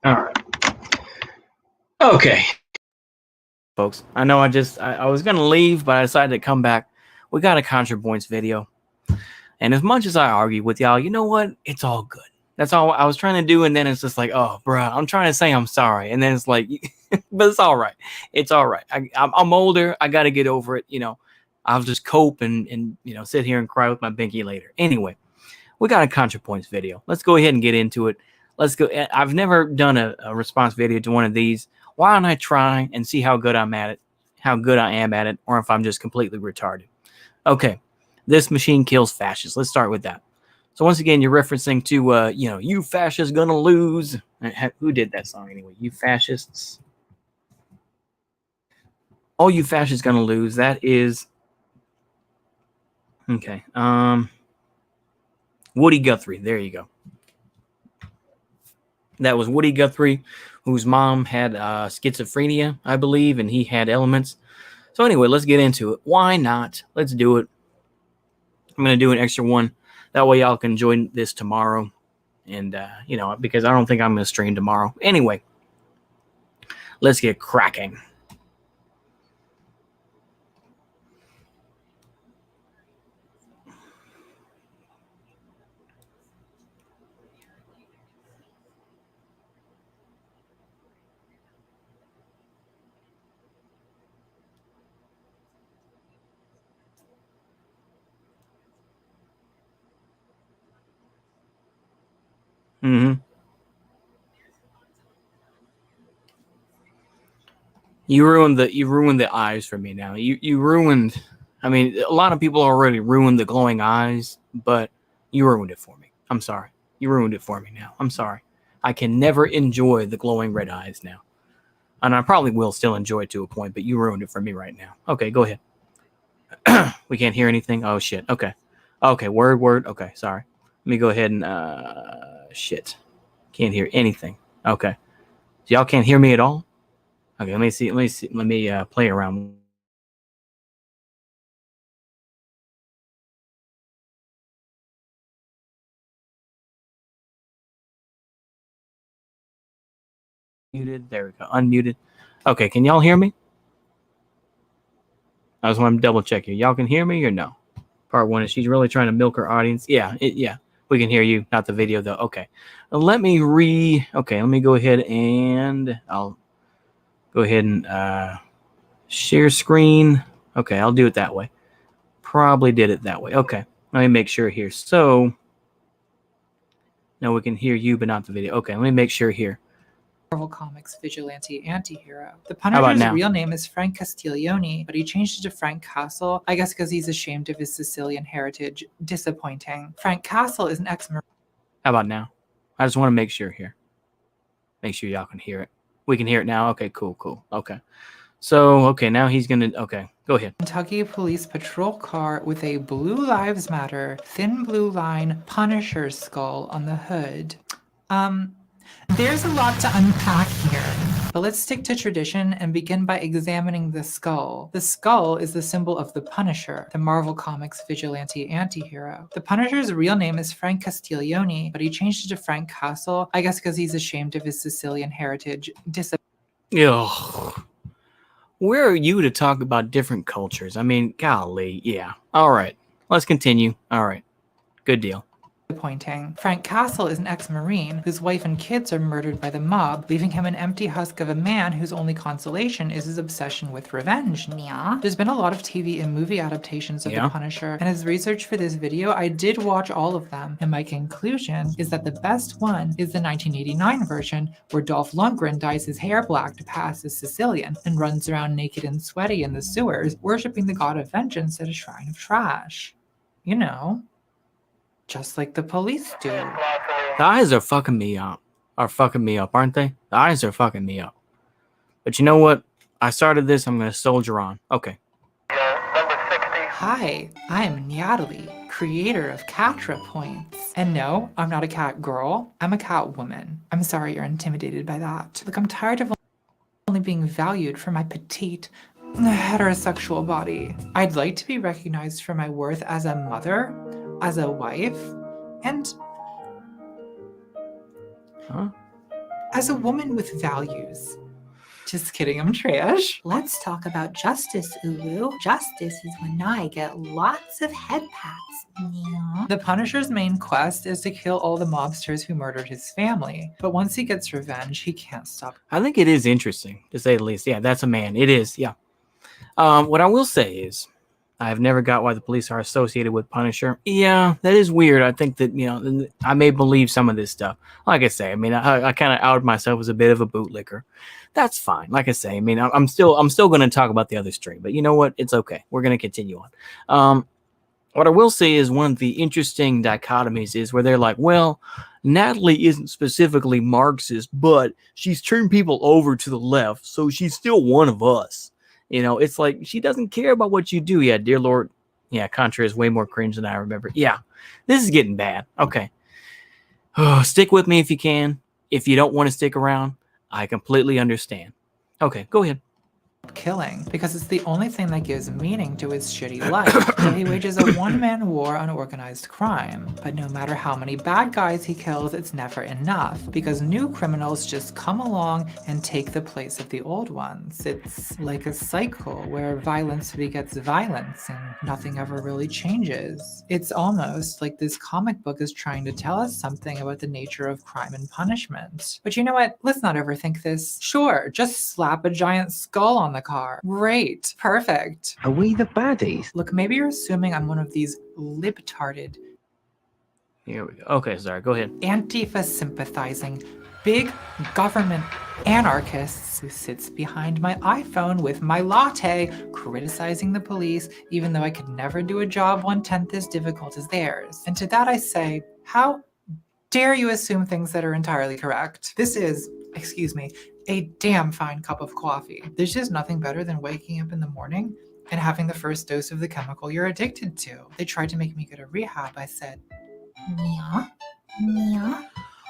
All right. Okay. Folks, I know I was going to leave, but I decided to come back. We got a contrapoints video. And as much as I argue with y'all, you know what? It's all good. That's all I was trying to do. And then it's just like, oh, bro, I'm trying to say I'm sorry. And then it's like, but it's all right. It's all right. I'm older. I got to get over it. You know, I'll just cope and, you know, sit here and cry with my binky later. Anyway, we got a contrapoints video. Let's go ahead and get into it. Let's go. I've never done a response video to one of these. Why don't I try and see how good I'm at it, how good I am at it, or if I'm just completely retarded. Okay, this machine kills fascists. Let's start with that. So once again, you're referencing to, you know, you fascists gonna lose. Who did that song anyway? You fascists. All you fascists gonna lose. That is, okay. Woody Guthrie. There you go. That was Woody Guthrie, whose mom had schizophrenia, I believe, and he had elements. So anyway, let's get into it. Why not? Let's do it. I'm going to do an extra one. That way y'all can enjoy this tomorrow. And, you know, because I don't think I'm going to stream tomorrow. Anyway, let's get cracking. Mm-hmm. You ruined the eyes for me now. You ruined. I mean, a lot of people already ruined the glowing eyes, but you ruined it for me. I'm sorry. You ruined it for me now. I'm sorry. I can never enjoy the glowing red eyes now. And I probably will still enjoy it to a point, but you ruined it for me right now. Okay, go ahead. We can't hear anything. Oh shit. Okay. Okay, word. Okay, sorry. Let me go ahead and shit. Can't hear anything. Okay. So y'all can't hear me at all? Okay, let me see. Let me play around. Muted. There we go. Unmuted. Okay, can y'all hear me? I just want to double check here. Y'all can hear me or no? Part one is she's really trying to milk her audience. Yeah, we can hear you, not the video though. Okay, let me go ahead and I'll go ahead and share screen. Okay, I'll do it that way. Probably did it that way. Okay, let me make sure here. So now we can hear you, but not the video. Okay, let me make sure here. Marvel Comics vigilante anti-hero. The Punisher's real name is Frank Castiglione, but he changed it to Frank Castle, I guess because he's ashamed of his Sicilian heritage. Disappointing. Frank Castle is an ex-Marine. How about now? I just want to make sure here. Make sure y'all can hear it. We can hear it now? Okay, cool. Okay. So, okay, now he's going to... Okay, go ahead. Kentucky police patrol car with a Blue Lives Matter thin blue line Punisher skull on the hood. There's a lot to unpack here, but let's stick to tradition and begin by examining the skull. The skull is the symbol of the Punisher, the Marvel Comics vigilante anti-hero. The Punisher's real name is Frank Castiglione, but he changed it to Frank Castle, I guess because he's ashamed of his Sicilian heritage. Ugh. Where are you to talk about different cultures? I mean, golly, yeah. All right, let's continue. All right, good deal. Pointing. Frank Castle is an ex-Marine whose wife and kids are murdered by the mob, leaving him an empty husk of a man whose only consolation is his obsession with revenge. Yeah. There's been a lot of TV and movie adaptations of The Punisher, and as research for this video, I did watch all of them, and my conclusion is that the best one is the 1989 version, where Dolph Lundgren dyes his hair black to pass as Sicilian and runs around naked and sweaty in the sewers, worshipping the god of vengeance at a shrine of trash. You know, just like the police do. The eyes are fucking me up. Aren't they? The eyes are fucking me up. But you know what? I started this, I'm gonna soldier on. Okay. Hi, I'm Natalie, creator of contrapoints. And no, I'm not a cat girl, I'm a cat woman. I'm sorry you're intimidated by that. Look, I'm tired of only being valued for my petite, heterosexual body. I'd like to be recognized for my worth as a mother, as a wife, and as a woman with values. Just kidding, I'm trash. Let's talk about justice, Ulu. Justice is when I get lots of head pats. Yeah. The Punisher's main quest is to kill all the mobsters who murdered his family. But once he gets revenge, he can't stop. I think it is interesting, to say the least. Yeah, that's a man. It is, yeah. What I will say is, I've never got why the police are associated with Punisher. Yeah, that is weird. I think that, you know, I may believe some of this stuff. Like I say, I mean, I kind of outed myself as a bit of a bootlicker. That's fine. Like I say, I mean, I'm still going to talk about the other stream, but you know what? It's okay. We're going to continue on. What I will say is one of the interesting dichotomies is where they're like, well, Natalie isn't specifically Marxist, but she's turned people over to the left, so she's still one of us. You know, it's like she doesn't care about what you do. Yeah, dear Lord. Yeah, Contra is way more cringe than I remember. Yeah, this is getting bad. Okay. Stick with me if you can. If you don't want to stick around, I completely understand. Okay, go ahead. Killing, because it's the only thing that gives meaning to his shitty life. So he wages a one-man war on organized crime. But no matter how many bad guys he kills, it's never enough, because new criminals just come along and take the place of the old ones. It's like a cycle where violence begets violence and nothing ever really changes. It's almost like this comic book is trying to tell us something about the nature of crime and punishment. But you know what? Let's not overthink this. Sure, just slap a giant skull on the car. Great. Perfect. Are we the baddies? Look, maybe you're assuming I'm one of these libtarded, Here we go. Okay, sorry. Go ahead. Antifa sympathizing, big government anarchists who sits behind my iPhone with my latte criticizing the police, even though I could never do a job 1/10 as difficult as theirs. And to that I say, how dare you assume things that are entirely correct? This is, excuse me, a damn fine cup of coffee. There's just nothing better than waking up in the morning and having the first dose of the chemical you're addicted to. They tried to make me go to rehab. I said, Meow, meow,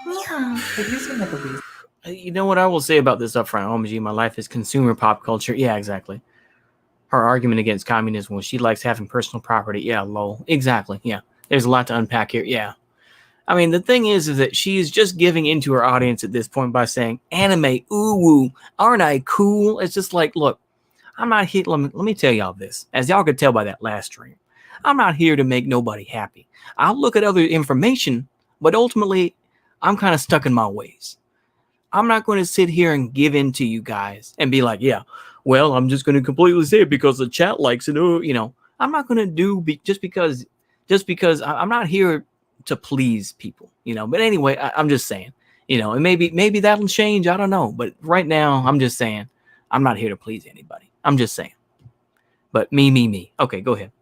meow. but you seem like a weasel. You know what I will say about this up front, OMG, my life is consumer pop culture. Yeah, exactly. Her argument against communism was she likes having personal property. Yeah, lol. Exactly. Yeah. There's a lot to unpack here. Yeah. I mean, the thing is that she is just giving into her audience at this point by saying, anime, ooh, woo, aren't I cool? It's just like, look, I'm not here. Let me tell y'all this. As y'all could tell by that last stream, I'm not here to make nobody happy. I'll look at other information, but ultimately, I'm kind of stuck in my ways. I'm not going to sit here and give in to you guys and be like, yeah, well, I'm just going to completely say it because the chat likes it. You know, I'm not going to do just because I'm not here to please people, you know. But anyway, I'm just saying, you know, and maybe that'll change. I don't know. But right now, I'm just saying, I'm not here to please anybody. I'm just saying. But me. Okay, go ahead.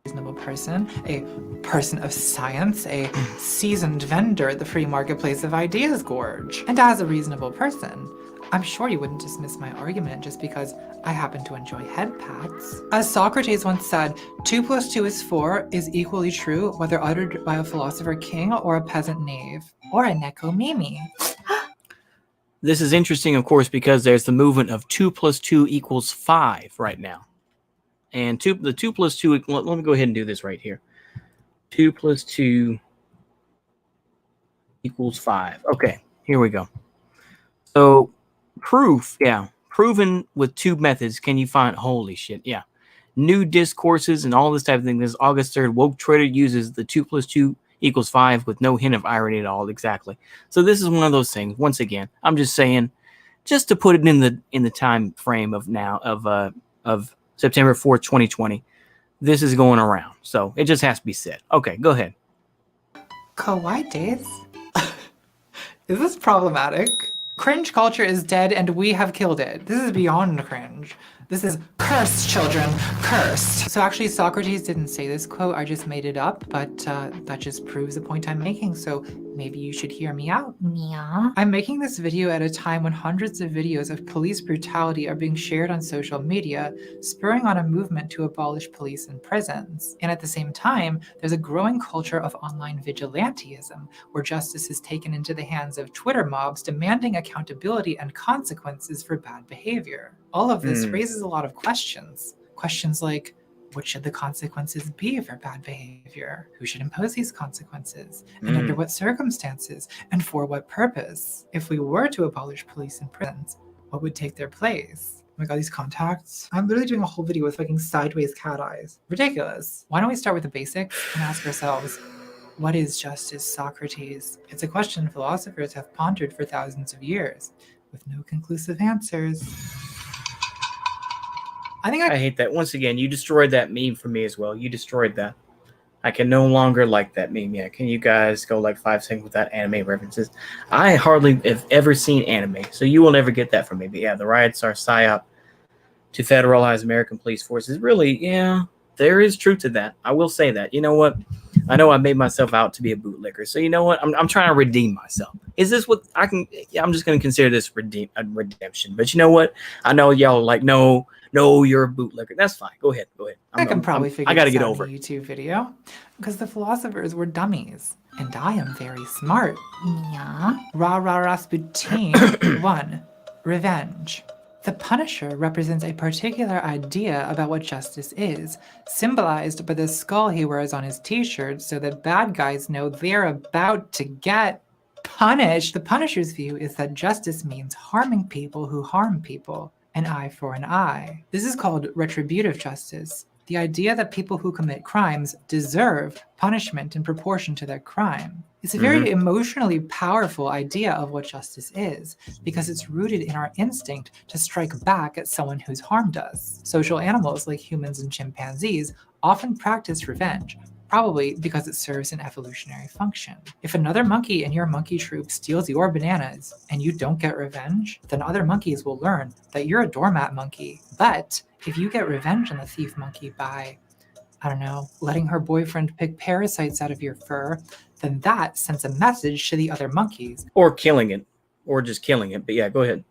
Reasonable person, a person of science, a seasoned vendor at the free marketplace of ideas gorge. And as a reasonable person, I'm sure you wouldn't dismiss my argument just because I happen to enjoy head pats. As Socrates once said, 2 + 2 is 4 is equally true whether uttered by a philosopher king or a peasant knave. Or a neko mimi. This is interesting, of course, because there's the movement of 2 + 2 = 5 right now. And the 2 + 2, let me go ahead and do this right here. 2 + 2 = 5. Okay, here we go. So proof, yeah. Proven with 2 methods. Can you find, holy shit, yeah. New discourses and all this type of thing. This August 3rd, Woke Trader uses the 2 + 2 equals 5 with no hint of irony at all. Exactly. So this is one of those things. Once again, I'm just saying, just to put it in the time frame of now of September 4th, 2020. This is going around, so it just has to be said. Okay, go ahead. Kawaii days? Is this problematic? Cringe culture is dead and we have killed it. This is beyond cringe. This is cursed, children, cursed. So actually Socrates didn't say this quote, I just made it up, but that just proves the point I'm making, so maybe you should hear me out. Yeah. I'm making this video at a time when hundreds of videos of police brutality are being shared on social media, spurring on a movement to abolish police and prisons. And at the same time, there's a growing culture of online vigilantism, where justice is taken into the hands of Twitter mobs demanding accountability and consequences for bad behavior. All of this raises a lot of questions. Questions like, what should the consequences be for bad behavior? Who should impose these consequences? And under what circumstances? And for what purpose? If we were to abolish police and prisons, what would take their place? Oh my god, these contacts. I'm literally doing a whole video with fucking sideways cat eyes. Ridiculous. Why don't we start with the basics and ask ourselves, what is justice, Socrates? It's a question philosophers have pondered for thousands of years, with no conclusive answers. I hate that. Once again, you destroyed that meme for me as well. You destroyed that. I can no longer like that meme. Yeah, can you guys go like 5 seconds without anime references? I hardly have ever seen anime, so you will never get that from me. But yeah, the riots are psyop to federalize American police forces. Really, yeah, there is truth to that. I will say that. You know what? I know I made myself out to be a bootlicker. So you know what? I'm trying to redeem myself. Is this what I can? Yeah, I'm just going to consider this a redemption. But you know what? I know y'all are like, no, you're a bootlicker. That's fine. Go ahead. I can probably figure I got to this get out over in a it. YouTube video. Because the philosophers were dummies. And I am very smart. Yeah. Rah rah Rasputin. 1. Revenge. The Punisher represents a particular idea about what justice is, symbolized by the skull he wears on his t-shirt so that bad guys know they're about to get punished. The Punisher's view is that justice means harming people who harm people. An eye for an eye. This is called retributive justice. The idea that people who commit crimes deserve punishment in proportion to their crime. It's a very emotionally powerful idea of what justice is, because it's rooted in our instinct to strike back at someone who's harmed us. Social animals like humans and chimpanzees often practice revenge, probably because it serves an evolutionary function. If another monkey in your monkey troop steals your bananas and you don't get revenge, then other monkeys will learn that you're a doormat monkey. But if you get revenge on the thief monkey by, I don't know, letting her boyfriend pick parasites out of your fur, then that sends a message to the other monkeys. Or killing it. Or just killing it. But yeah, go ahead.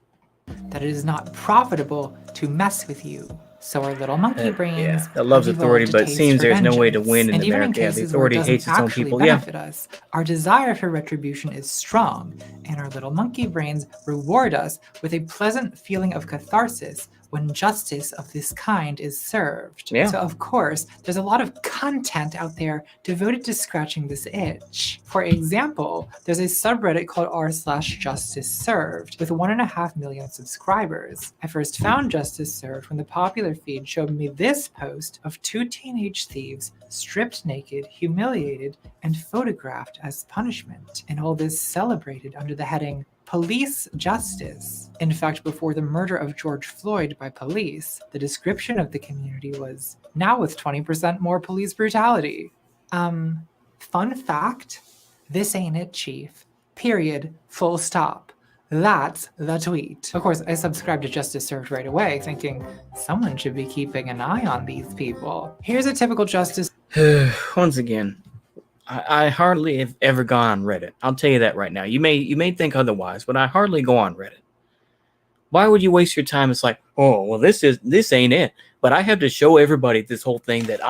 That it is not profitable to mess with you. So our little monkey brains that loves have authority, evolved a but it taste seems for there's no way to vengeance. win in And even America. cases The where authority it doesn't hates its own actually people. benefit us, our desire for retribution is strong, and our little monkey brains reward us with a pleasant feeling of catharsis when justice of this kind is served. Yeah. So of course, there's a lot of content out there devoted to scratching this itch. For example, there's a subreddit called r/justice-served with 1.5 million subscribers. I first found Justice Served when the popular feed showed me this post of 2 teenage thieves stripped naked, humiliated, and photographed as punishment. And all this celebrated under the heading police justice. In fact, before the murder of George Floyd by police, the description of the community was, now with 20% more police brutality. Fun fact, this ain't it, chief. Period. Full stop. That's the tweet. Of course, I subscribed to Justice Served right away, thinking someone should be keeping an eye on these people. Here's a typical Justice. Once again, I hardly have ever gone on Reddit. I'll tell you that right now. You may think otherwise, but I hardly go on Reddit. Why would you waste your time? It's like, oh, well, this ain't it. But I have to show everybody this whole thing that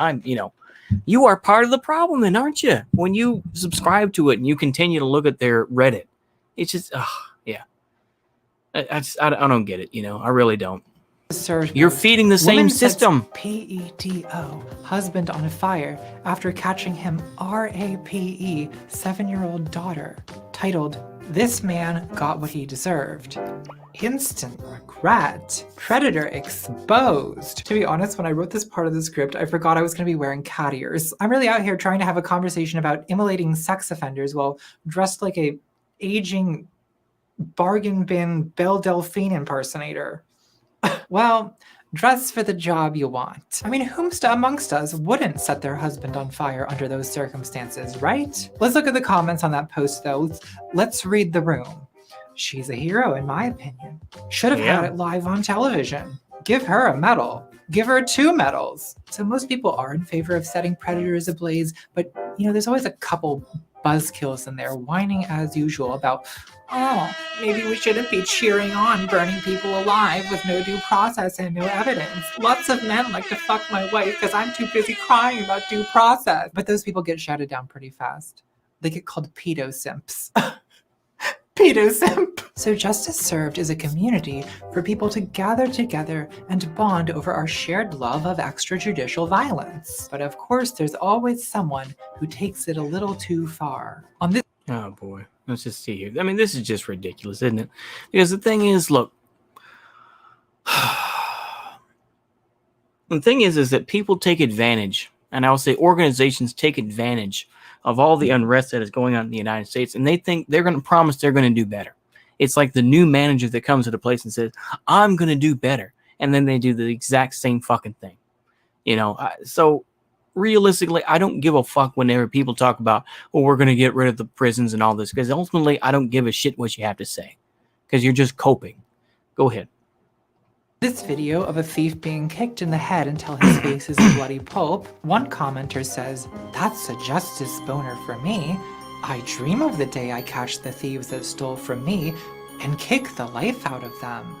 you are part of the problem then, aren't you? When you subscribe to it and you continue to look at their Reddit, it's just, yeah. I don't get it, I really don't. Served You're feeding the same woman sets system. PEDO, husband on fire, after catching him RAPE 7-year-old daughter. Titled, This man got what he deserved. Instant regret. Predator exposed. To be honest, when I wrote this part of the script, I forgot I was going to be wearing cat ears. I'm really out here trying to have a conversation about immolating sex offenders while dressed like a aging bargain bin Belle Delphine impersonator. Well, dress for the job you want. I mean, whomsta amongst us wouldn't set their husband on fire under those circumstances, right? Let's look at the comments on that post, though. Let's read the room. She's a hero, in my opinion. Should have had it live on television. Give her a medal. Give her 2 medals. So most people are in favor of setting predators ablaze, but there's always a couple buzzkills in there whining as usual about, oh, maybe we shouldn't be cheering on burning people alive with no due process and no evidence. Lots of men like to fuck my wife because I'm too busy crying about due process. But those people get shouted down pretty fast. They get called pedo simps. Pedo simp. So justice served is a community for people to gather together and bond over our shared love of extrajudicial violence. But of course, there's always someone who takes it a little too far. On this Oh boy, let's just see here. I mean, this is just ridiculous, isn't it? Because the thing is, look, the thing is that people take advantage, and I will say organizations take advantage of all the unrest that is going on in the United States, and they think they're going to promise they're going to do better. It's like the new manager that comes to the place and says, I'm going to do better. And then they do the exact same fucking thing. So realistically, I don't give a fuck whenever people talk about, well, we're going to get rid of the prisons and all this, because ultimately I don't give a shit what you have to say, because you're just coping. Go ahead. This video of a thief being kicked in the head until his face is a bloody pulp, one commenter says, that's a justice boner for me. I dream of the day I catch the thieves that stole from me and kick the life out of them.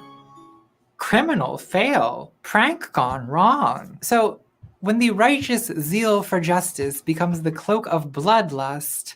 Criminal fail. Prank gone wrong. So, when the righteous zeal for justice becomes the cloak of bloodlust,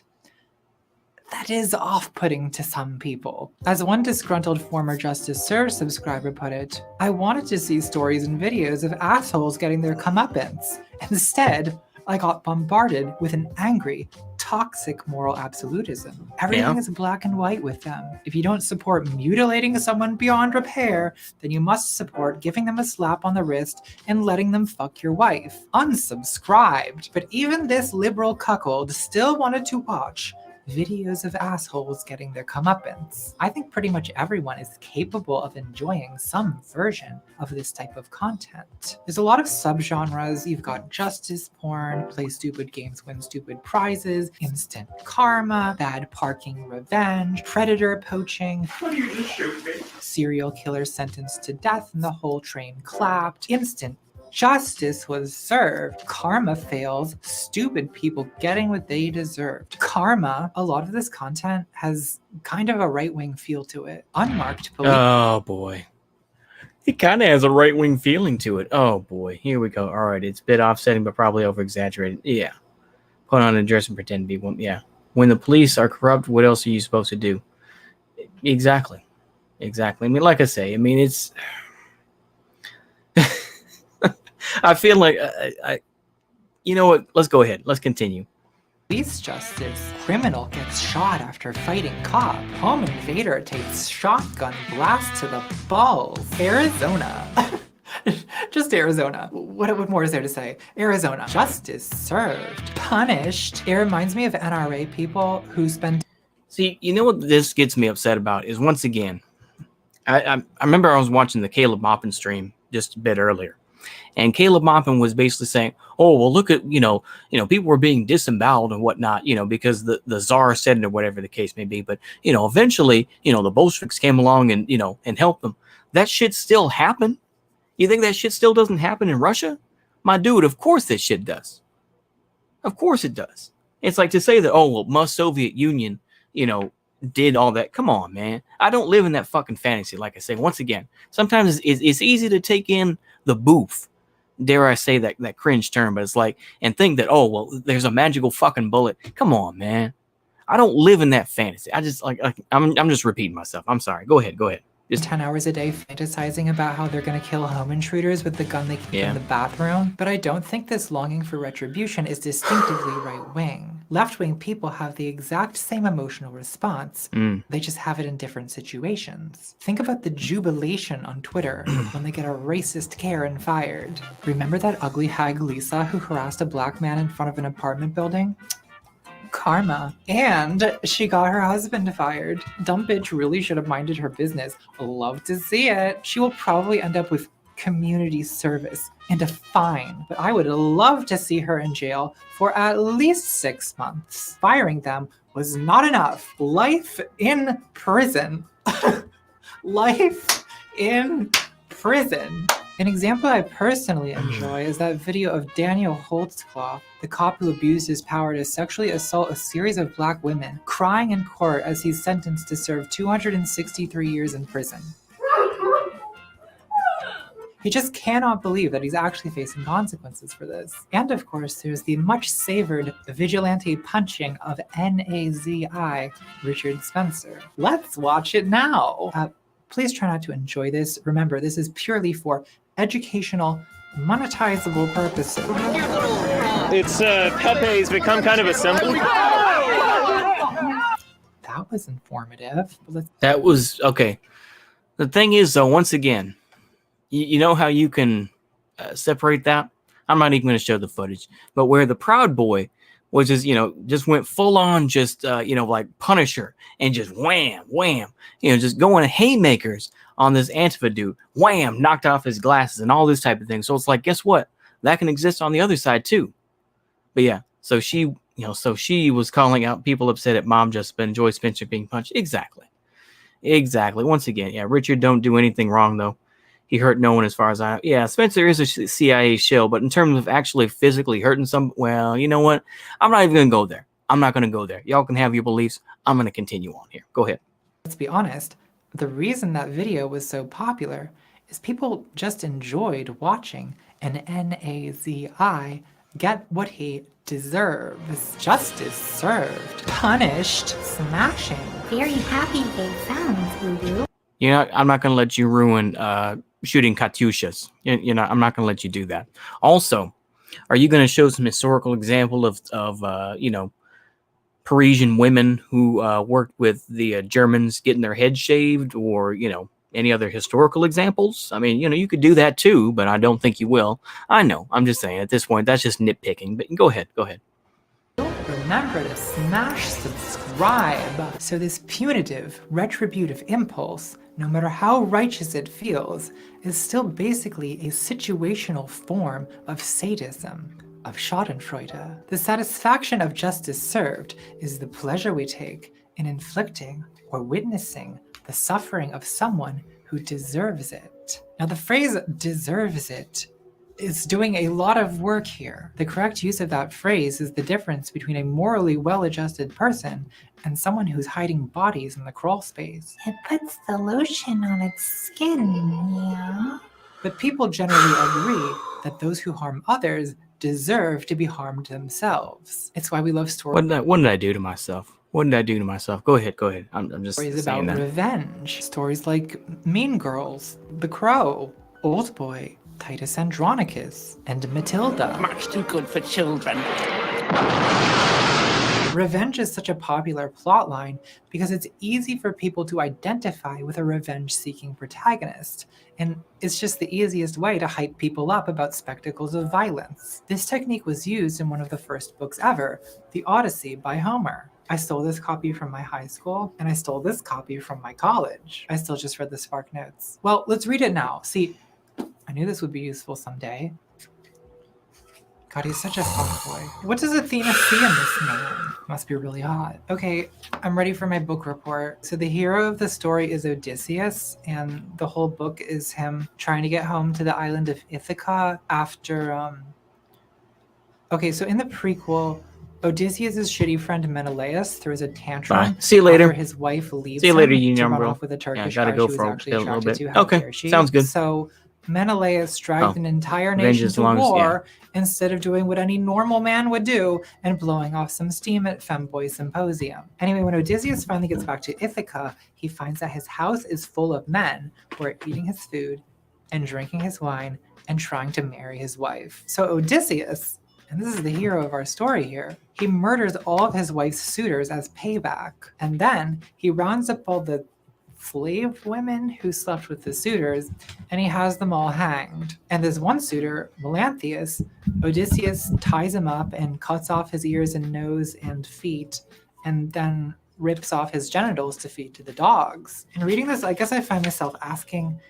that is off-putting to some people. As one disgruntled former Justice Served subscriber put it, I wanted to see stories and videos of assholes getting their comeuppance. Instead, I got bombarded with an angry, toxic moral absolutism. Everything is black and white with them. If you don't support mutilating someone beyond repair, then you must support giving them a slap on the wrist and letting them fuck your wife. Unsubscribed. But even this liberal cuckold still wanted to watch videos of assholes getting their comeuppance. I think pretty much everyone is capable of enjoying some version of this type of content. There's a lot of subgenres. You've got justice porn, play stupid games, win stupid prizes, instant karma, bad parking revenge, predator poaching, serial killer sentenced to death and the whole train clapped, instant justice was served. Karma fails. Stupid people getting what they deserved. Karma, a lot of this content has kind of a right-wing feel to it. Unmarked police. Oh boy. It kind of has a right-wing feeling to it. Oh boy. Here we go. All right. It's a bit offsetting, but probably over-exaggerated. Yeah. Put on a dress and pretend to be one. Yeah. When the police are corrupt, what else are you supposed to do? Exactly. I mean, like I say, it's... I feel like, you know what? Let's go ahead. Let's continue. Police justice. Criminal gets shot after fighting cop. Home invader takes shotgun blast to the balls. Arizona. Just Arizona. What more is there to say? Arizona. Justice served. Punished. It reminds me of NRA people who spend... See, you know what this gets me upset about is, once again, I remember I was watching the Caleb Maupin stream just a bit earlier. And Caleb Maupin was basically saying, oh, well, look at, people were being disemboweled and whatnot, because the czar said it or whatever the case may be. But, eventually, the Bolsheviks came along and, and helped them. That shit still happened. You think that shit still doesn't happen in Russia? My dude, of course that shit does. Of course it does. It's like to say that, oh, well, must Soviet Union, did all that. Come on, man. I don't live in that fucking fantasy. Like I say, once again, sometimes it's easy to take in the boof, dare I say that cringe term, but it's like, and think that, oh, well, there's a magical fucking bullet. Come on, man. I don't live in that fantasy. I just I'm just repeating myself. I'm sorry. Go ahead. Just 10 hours a day fantasizing about how they're going to kill home intruders with the gun they keep in the bathroom. But I don't think this longing for retribution is distinctively right-wing. Left-wing people have the exact same emotional response. They just have it in different situations. Think about the jubilation on Twitter when they get a racist Karen fired. Remember that ugly hag Lisa who harassed a black man in front of an apartment building? Karma. And she got her husband fired. Dumb bitch really should have minded her business. Love to see it. She will probably end up with community service and a fine, but I would love to see her in jail for at least 6 months. Firing them was not enough. Life in prison. Life in prison. An example I personally enjoy is that video of Daniel Holtzclaw, the cop who abused his power to sexually assault a series of black women, crying in court as he's sentenced to serve 263 years in prison. He just cannot believe that he's actually facing consequences for this. And of course, there's the much-savored vigilante punching of Nazi Richard Spencer. Let's watch it now! Please try not to enjoy this. Remember, this is purely for educational, monetizable purposes. It's Pepe's become kind of a symbol. That was informative. That was okay. The thing is, though, once again, you know how you can separate that? I'm not even going to show the footage, but where the Proud Boy was just, just went full on, just, like Punisher and just wham, wham, just going haymakers on this Antifa dude, wham, knocked off his glasses and all this type of thing. So it's like, guess what? That can exist on the other side too. But yeah, so she was calling out people upset at Mom Just been Joy Spencer being punched. Exactly. Once again, yeah, Richard don't do anything wrong though. He hurt no one as far as I know. Yeah, Spencer is a CIA shill, but in terms of actually physically hurting some, well, you know what? I'm not even going to go there. I'm not going to go there. Y'all can have your beliefs. I'm going to continue on here. Go ahead. Let's be honest. The reason that video was so popular is people just enjoyed watching an Nazi get what he deserves. Justice served. Punished. Smashing. Very happy face sounds, Lulu. I'm not going to let you ruin shooting Katyushas. I'm not going to let you do that. Also, are you going to show some historical example of Parisian women who worked with the Germans getting their heads shaved, or any other historical examples? I mean, you could do that too, but I don't think you will. I know. I'm just saying at this point that's just nitpicking. But go ahead. Remember to smash subscribe. So this punitive, retributive impulse, no matter how righteous it feels, is still basically a situational form of sadism, of schadenfreude. The satisfaction of justice served is the pleasure we take in inflicting or witnessing the suffering of someone who deserves it. Now the phrase deserves it is doing a lot of work here. The correct use of that phrase is the difference between a morally well-adjusted person and someone who's hiding bodies in the crawl space. It puts the lotion on its skin, yeah. But people generally agree that those who harm others deserve to be harmed themselves. It's why we love stories. What did I do to myself? What did I do to myself? Go ahead. I'm just Stories saying about that. revenge. Stories like Mean Girls, The Crow, Old Boy, Titus Andronicus, and Matilda. Much too good for children. Revenge is such a popular plotline because it's easy for people to identify with a revenge-seeking protagonist, and it's just the easiest way to hype people up about spectacles of violence. This technique was used in one of the first books ever, The Odyssey by Homer. I stole this copy from my high school, and I stole this copy from my college. I still just read the Spark Notes. Well, let's read it now. See, I knew this would be useful someday. God, he's such a fuckboy. What does Athena see in this man? Must be really hot. Okay, I'm ready for my book report. So the hero of the story is Odysseus, and the whole book is him trying to get home to the island of Ithaca after, Okay, so in the prequel, Odysseus' shitty friend Menelaus throws a tantrum. Bye. See you later. After his wife leaves See you later, him you to young run bro. off with a Turkish gotta guy go she was for actually a little attracted bit. to. How Okay, dare she? sounds good. So Menelaus dragged an entire Revenge nation as to long as- war instead of doing what any normal man would do and blowing off some steam at Femboy Symposium. Anyway, when Odysseus finally gets back to Ithaca, he finds that his house is full of men who are eating his food and drinking his wine and trying to marry his wife. So Odysseus, and this is the hero of our story here, He murders all of his wife's suitors as payback. And then he rounds up all the slave women who slept with the suitors, and he has them all hanged. And this one suitor, Melanthius, Odysseus ties him up and cuts off his ears and nose and feet, and then rips off his genitals to feed to the dogs. And reading this, I guess I find myself asking,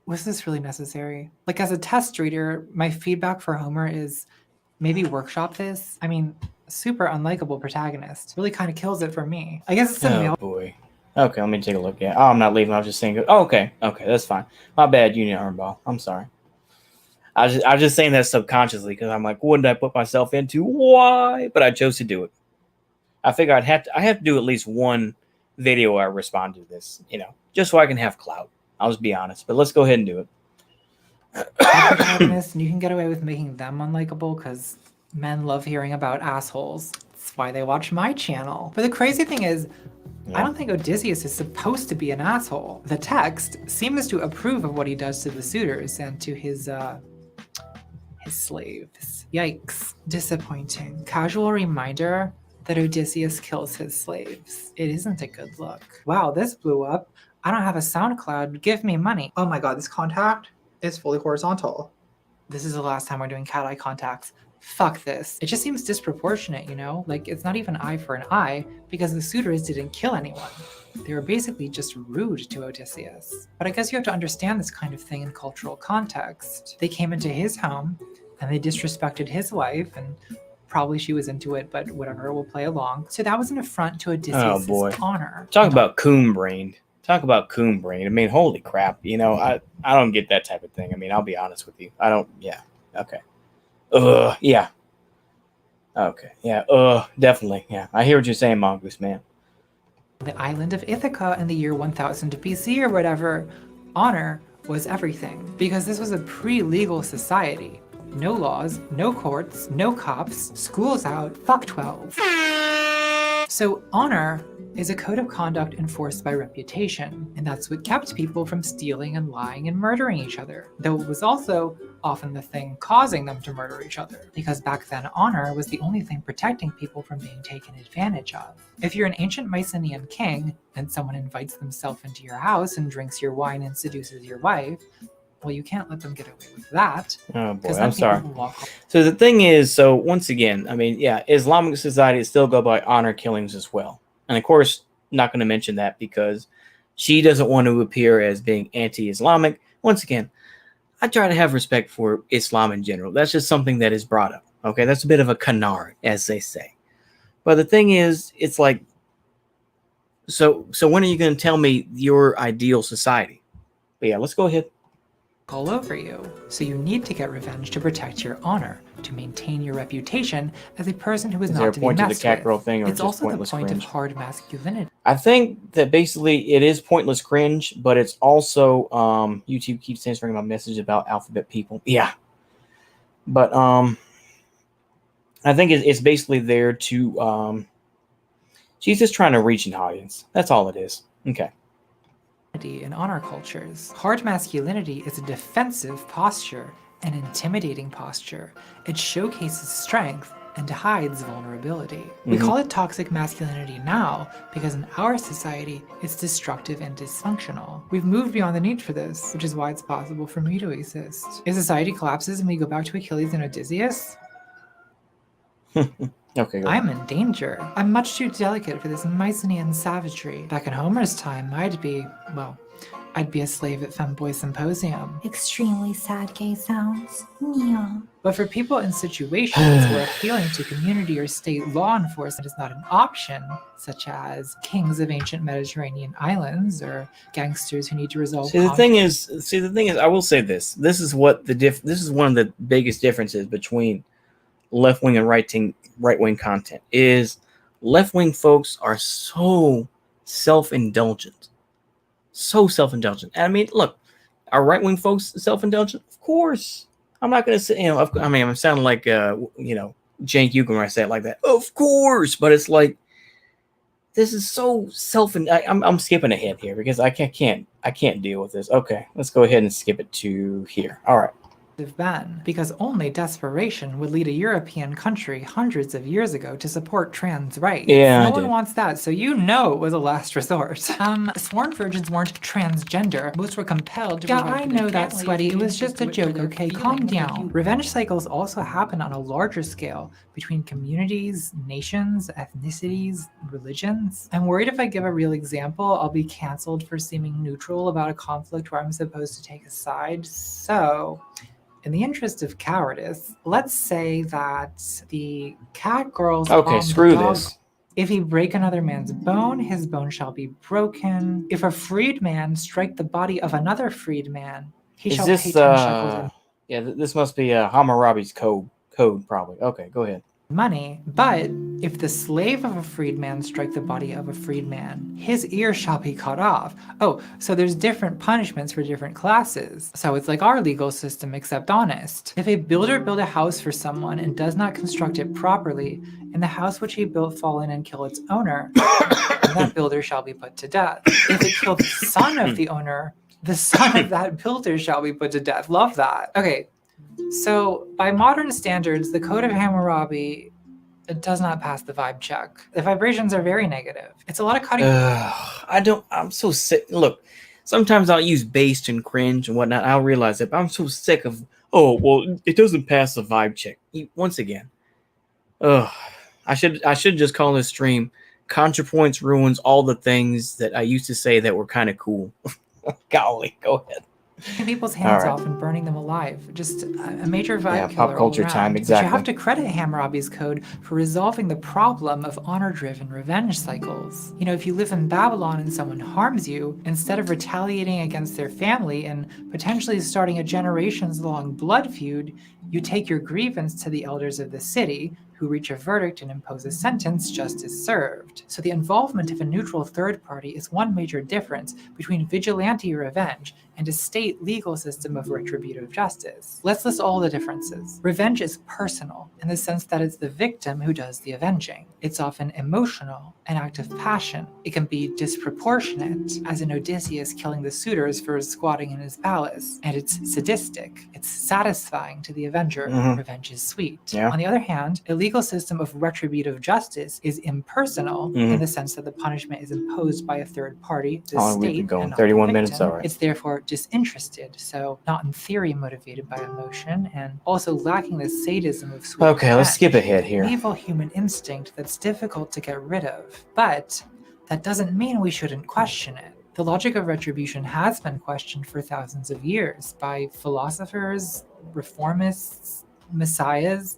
was this really necessary? Like, as a test reader, my feedback for Homer is maybe workshop this. I mean, super unlikable protagonist. Really kind of kills it for me. I guess it's a male. Boy. Okay, let me take a look. Yeah. Oh, I'm not leaving. I was just saying. Oh, okay. Okay, that's fine. My bad, Union Hornball. I'm sorry. I was just saying that subconsciously because I'm like, what did I put myself into? Why? But I chose to do it. I figure I have to do at least one video where I respond to this, just so I can have clout. I'll just be honest. But let's go ahead and do it. Protagonists, and you can get away with making them unlikable because men love hearing about assholes. That's why they watch my channel. But the crazy thing is, I don't think Odysseus is supposed to be an asshole. The text seems to approve of what he does to the suitors and to his slaves. Yikes. Disappointing. Casual reminder that Odysseus kills his slaves. It isn't a good look. Wow, this blew up. I don't have a SoundCloud. Give me money. Oh my god, this contact is fully horizontal. This is the last time we're doing cat eye contacts. Fuck this. It just seems disproportionate, Like, it's not even eye for an eye because the suitors didn't kill anyone. They were basically just rude to Odysseus. But I guess you have to understand this kind of thing in cultural context. They came into his home and they disrespected his wife, and probably she was into it, but whatever, we'll play along. So that was an affront to Odysseus' honor. Talk about coon-brained. I mean, holy crap. I don't get that type of thing. I mean, I'll be honest with you. I don't. Yeah. Okay. Yeah. Okay. Yeah. Definitely. Yeah. I hear what you're saying, Mongoose Man. The island of Ithaca in the year 1000 BC or whatever, honor was everything because this was a pre-legal society. No laws, no courts, no cops, school's out, fuck 12. So honor is a code of conduct enforced by reputation, and that's what kept people from stealing and lying and murdering each other, though it was also often the thing causing them to murder each other, because back then honor was the only thing protecting people from being taken advantage of. If you're an ancient Mycenaean king, and someone invites themselves into your house and drinks your wine and seduces your wife, well, you can't let them get away with that. Oh boy, I'm sorry. So the thing is, once again, I mean, yeah, Islamic societies still go by honor killings as well. And of course, not going to mention that because she doesn't want to appear as being anti-Islamic. Once again, I try to have respect for Islam in general. That's just something that is brought up. Okay, that's a bit of a canard, as they say. But the thing is, it's like, so when are you going to tell me your ideal society? But yeah, let's go ahead. All over you. So you need to get revenge to protect your honor, to maintain your reputation as a person who is not to be messed with. Is there a point to the cat girl thing, or it's also the point of hard masculinity? I think that basically it is pointless cringe, but it's also YouTube keeps censoring my message about alphabet people. Yeah, but I think it's basically there to she's just trying to reach an audience. That's all it is. Okay. In honor cultures, hard masculinity is a defensive posture, an intimidating posture. It showcases strength and hides vulnerability. We call it toxic masculinity now because in our society, it's destructive and dysfunctional. We've moved beyond the need for this, which is why it's possible for me to exist. If society collapses and we go back to Achilles and Odysseus, okay, I'm in danger. I'm much too delicate for this Mycenaean savagery. Back in Homer's time, I'd be a slave at Femboy Symposium. Extremely sad gay sounds. Yeah. But for people in situations where appealing to community or state law enforcement is not an option, such as kings of ancient Mediterranean islands or gangsters who need to resolve conflict. The thing is, I will say this. This is what this is one of the biggest differences between left-wing and right-wing content is left-wing folks are so self-indulgent. So self-indulgent. And I mean, look, are right-wing folks self-indulgent? Of course. I'm not going to say, I'm sounding like, Cenk Uygur when I say it like that. Of course. But it's like, this is so I'm skipping ahead here because I can't deal with this. Okay, let's go ahead and skip it to here. All right. have been, because only desperation would lead a European country hundreds of years ago to support trans rights. Yeah, no I one did. wants that, so you know it was a last resort. Sworn virgins weren't transgender. Most were compelled to provide for their family. Sweaty. It was just a joke, okay? Calm down. Revenge cycles also happen on a larger scale between communities, nations, ethnicities, religions. I'm worried if I give a real example, I'll be canceled for seeming neutral about a conflict where I'm supposed to take a side. So, in the interest of cowardice, let's say that the cat girls Okay, bombed screw the dog. this. If he break another man's bone, his bone shall be broken. If a freedman strike the body of another freedman, he Is shall this pay 10 shekels in yeah, this must be Hammurabi's code probably. Okay, go ahead. money. But if the slave of a freedman strike the body of a freedman, his ear shall be cut off. Oh, so there's different punishments for different classes. So it's like our legal system, except honest. If a builder build a house for someone and does not construct it properly, and the house which he built fall in and kill its owner, that builder shall be put to death. If it kill the son of the owner, the son of that builder shall be put to death. Love that. Okay, so by modern standards, the Code of Hammurabi it does not pass the vibe check. The vibrations are very negative. It's a lot of cutting. I'm so sick. Look, sometimes I'll use based and cringe and whatnot. I'll realize it, but I'm so sick of, oh, well, it doesn't pass the vibe check. Once again. I should just call this stream ContraPoints ruins all the things that I used to say that were kind of cool. Golly, go ahead. People's hands All right. off and burning them alive. Just a major vibe killer pop culture all time, around. exactly. But you have to credit Hammurabi's code for resolving the problem of honor-driven revenge cycles. You know, if you live in Babylon and someone harms you, instead of retaliating against their family and potentially starting a generations-long blood feud, you take your grievance to the elders of the city, who reach a verdict and impose a sentence justice served. So the involvement of a neutral third party is one major difference between vigilante revenge and a state legal system of retributive justice. Let's list all the differences. Revenge is personal in the sense that it's the victim who does the avenging. It's often emotional, an act of passion. It can be disproportionate, as in Odysseus killing the suitors for squatting in his palace. And it's sadistic. It's satisfying to the avenger. Revenge is sweet. Yeah. On the other hand, a legal system of retributive justice is impersonal in the sense that the punishment is imposed by a third party, the Oh, we've state, been going and not 31 the minutes, victim. all right. It's therefore disinterested, so not in theory motivated by emotion, and also lacking the sadism of sweet Okay, let's revenge. skip ahead here. An evil human instinct that's difficult to get rid of, but that doesn't mean we shouldn't question it. The logic of retribution has been questioned for thousands of years by philosophers, reformists, messiahs,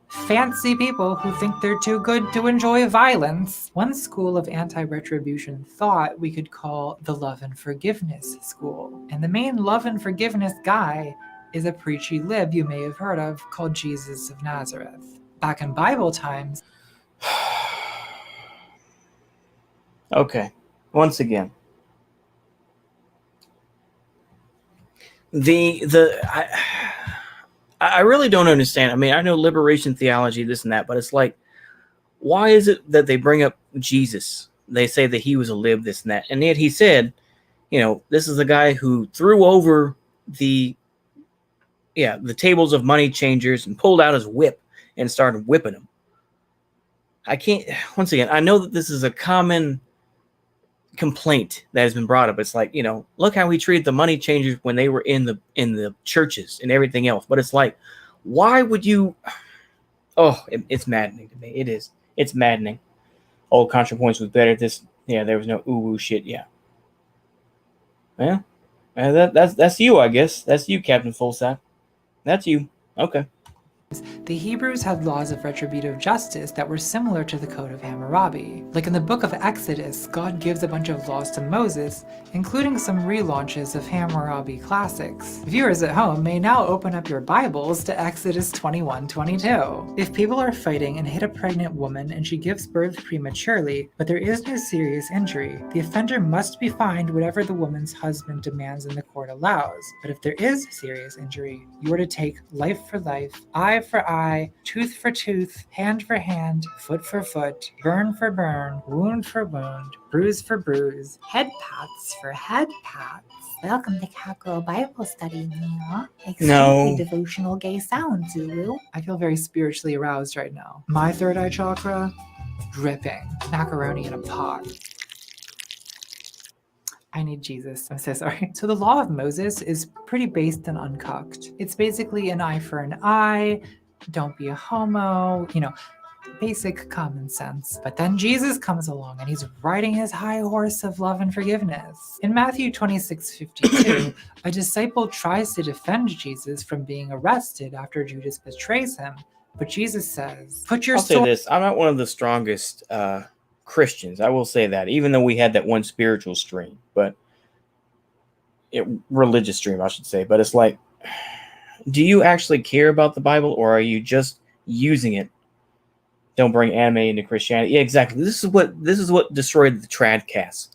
fancy people who think they're too good to enjoy violence. One school of anti-retribution thought we could call the love and forgiveness school. And the main love and forgiveness guy is a preachy lib you may have heard of called Jesus of Nazareth. Back in Bible times, Okay, once again, I really don't understand. I mean, I know liberation theology, this and that, but it's like, why is it that they bring up Jesus? They say that he was a lib, this and that, and yet he said, this is the guy who threw over the tables of money changers and pulled out his whip and started whipping them. I can't. Once again, I know that this is a common complaint that has been brought up. It's like, look how he treated the money changers when they were in the churches and everything else. But it's like, why would you? Oh, it's maddening to me. It is. It's maddening. Old ContraPoints was better. There was no ooh shit. Yeah. That's you, I guess. That's you, Captain Fullsack. That's you. Okay. the Hebrews had laws of retributive justice that were similar to the Code of Hammurabi. Like in the book of Exodus, God gives a bunch of laws to Moses, including some relaunches of Hammurabi classics. Viewers at home may now open up your Bibles to Exodus 21:22. If people are fighting and hit a pregnant woman and she gives birth prematurely, but there is no serious injury, the offender must be fined whatever the woman's husband demands and the court allows. But if there is serious injury, you are to take life for life, eye for eye, tooth for tooth, hand for hand, foot for foot, burn for burn, wound for wound, bruise for bruise. Head pats for head pats. Welcome to Cowgirl Bible Study, Neil. Extremely No. devotional gay sound, Zulu. I feel very spiritually aroused right now. My third eye chakra, dripping. Macaroni in a pot. I need Jesus. I'm so sorry. So the law of Moses is pretty based and uncooked. It's basically an eye for an eye, don't be a homo, basic common sense. But then Jesus comes along and he's riding his high horse of love and forgiveness. In Matthew 26:52, a disciple tries to defend Jesus from being arrested after Judas betrays him. But Jesus says, put your I'll say sword. this. I'm not one of the strongest Christians. I will say that, even though we had that one spiritual stream, religious stream, I should say. But it's like, do you actually care about the Bible, or are you just using it? Don't bring anime into Christianity. Yeah, exactly. This is what destroyed the tradcasts.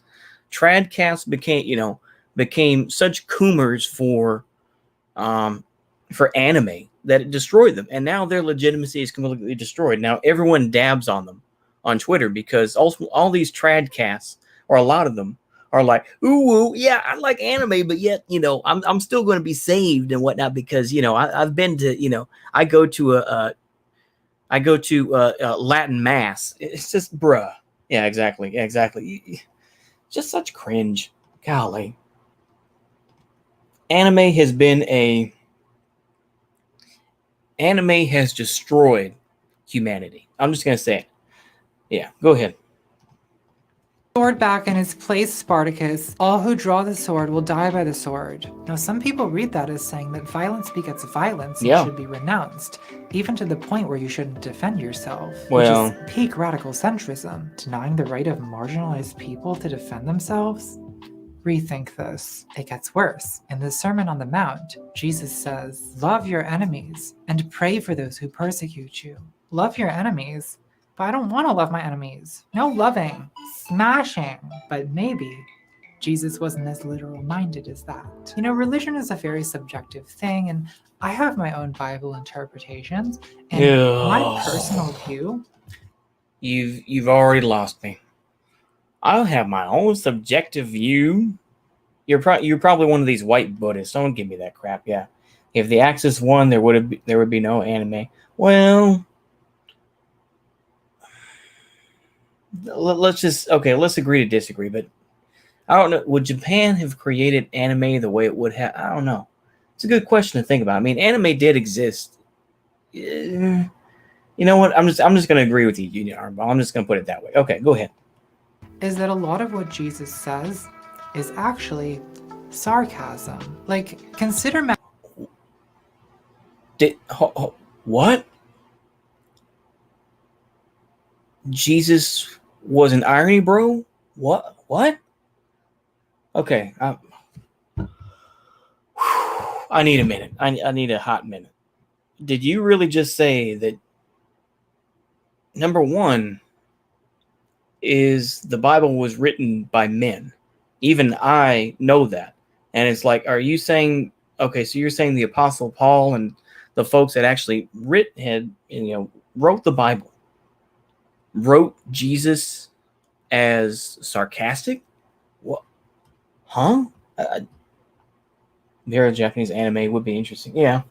Tradcasts became such coomers for anime that it destroyed them, and now their legitimacy is completely destroyed. Now everyone dabs on them on Twitter because all these tradcasts, or a lot of them, are like, ooh, yeah, I like anime, but yet, I'm still going to be saved and whatnot because, I've been to, I go to Latin mass. It's just, bruh. Yeah, exactly. Just such cringe. Golly. Anime has destroyed humanity. I'm just going to say it. Yeah, go ahead. Sword back in its place, Spartacus. All who draw the sword will die by the sword. Now, some people read that as saying that violence begets violence and should be renounced, even to the point where you shouldn't defend yourself, which is peak radical centrism, denying the right of marginalized people to defend themselves. Rethink this. It gets worse. In the Sermon on the Mount, Jesus says, love your enemies and pray for those who persecute you. Love your enemies? But I don't want to love my enemies. No loving, smashing. But maybe Jesus wasn't as literal minded as that. Religion is a very subjective thing, and I have my own Bible interpretations. And my personal view. You've already lost me. I'll have my own subjective view. You're probably one of these white Buddhists. Don't give me that crap. Yeah, if the Axis won, there would be no anime. Well, let's agree to disagree. But I don't know. Would Japan have created anime the way it would have? I don't know. It's a good question to think about. I mean, anime did exist. You know what? I'm just going to agree with you, Armball. I'm just going to put it that way. Okay, go ahead. Is that a lot of what Jesus says is actually sarcasm. Like, consider what? Jesus was an irony, bro? What? Okay. I need a minute. I need a hot minute. Did you really just say that, number one, is the Bible was written by men? Even I know that. And it's like, are you saying, okay, so you're saying the Apostle Paul and the folks that actually wrote the Bible, wrote Jesus as sarcastic? What? Huh? There, Japanese anime would be interesting. Yeah.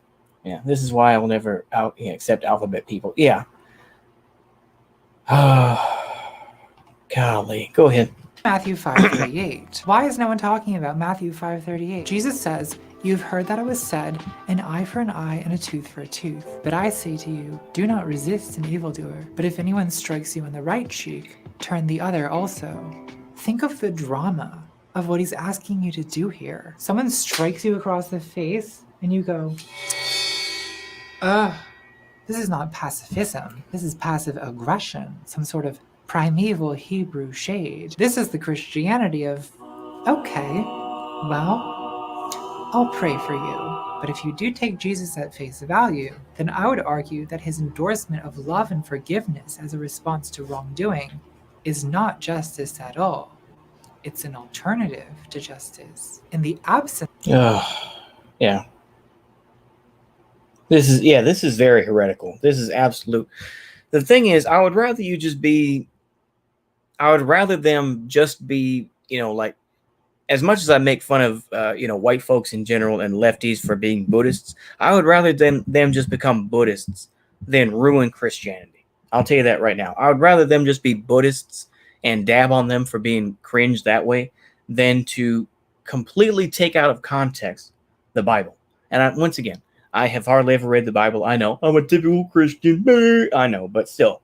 This is why I will never accept alphabet people. Yeah. Golly, go ahead. Matthew 5:38. Why is no one talking about Matthew 5:38? Jesus says, you've heard that it was said, an eye for an eye and a tooth for a tooth. But I say to you, do not resist an evildoer. But if anyone strikes you on the right cheek, turn the other also. Think of the drama of what he's asking you to do here. Someone strikes you across the face and you go, this is not pacifism. This is passive aggression, some sort of primeval Hebrew shade. This is the Christianity of, okay, well, I'll pray for you. But if you do take Jesus at face value, then I would argue that his endorsement of love and forgiveness as a response to wrongdoing is not justice at all. It's an alternative to justice. In the absence... Yeah. This is very heretical. This is absolute. The thing is, I would rather them just be, like, as much as I make fun of, white folks in general and lefties for being Buddhists, I would rather them just become Buddhists than ruin Christianity. I'll tell you that right now. I would rather them just be Buddhists and dab on them for being cringe that way than to completely take out of context the Bible. And once again, I have hardly ever read the Bible. I know I'm a typical Christian. I know, but still,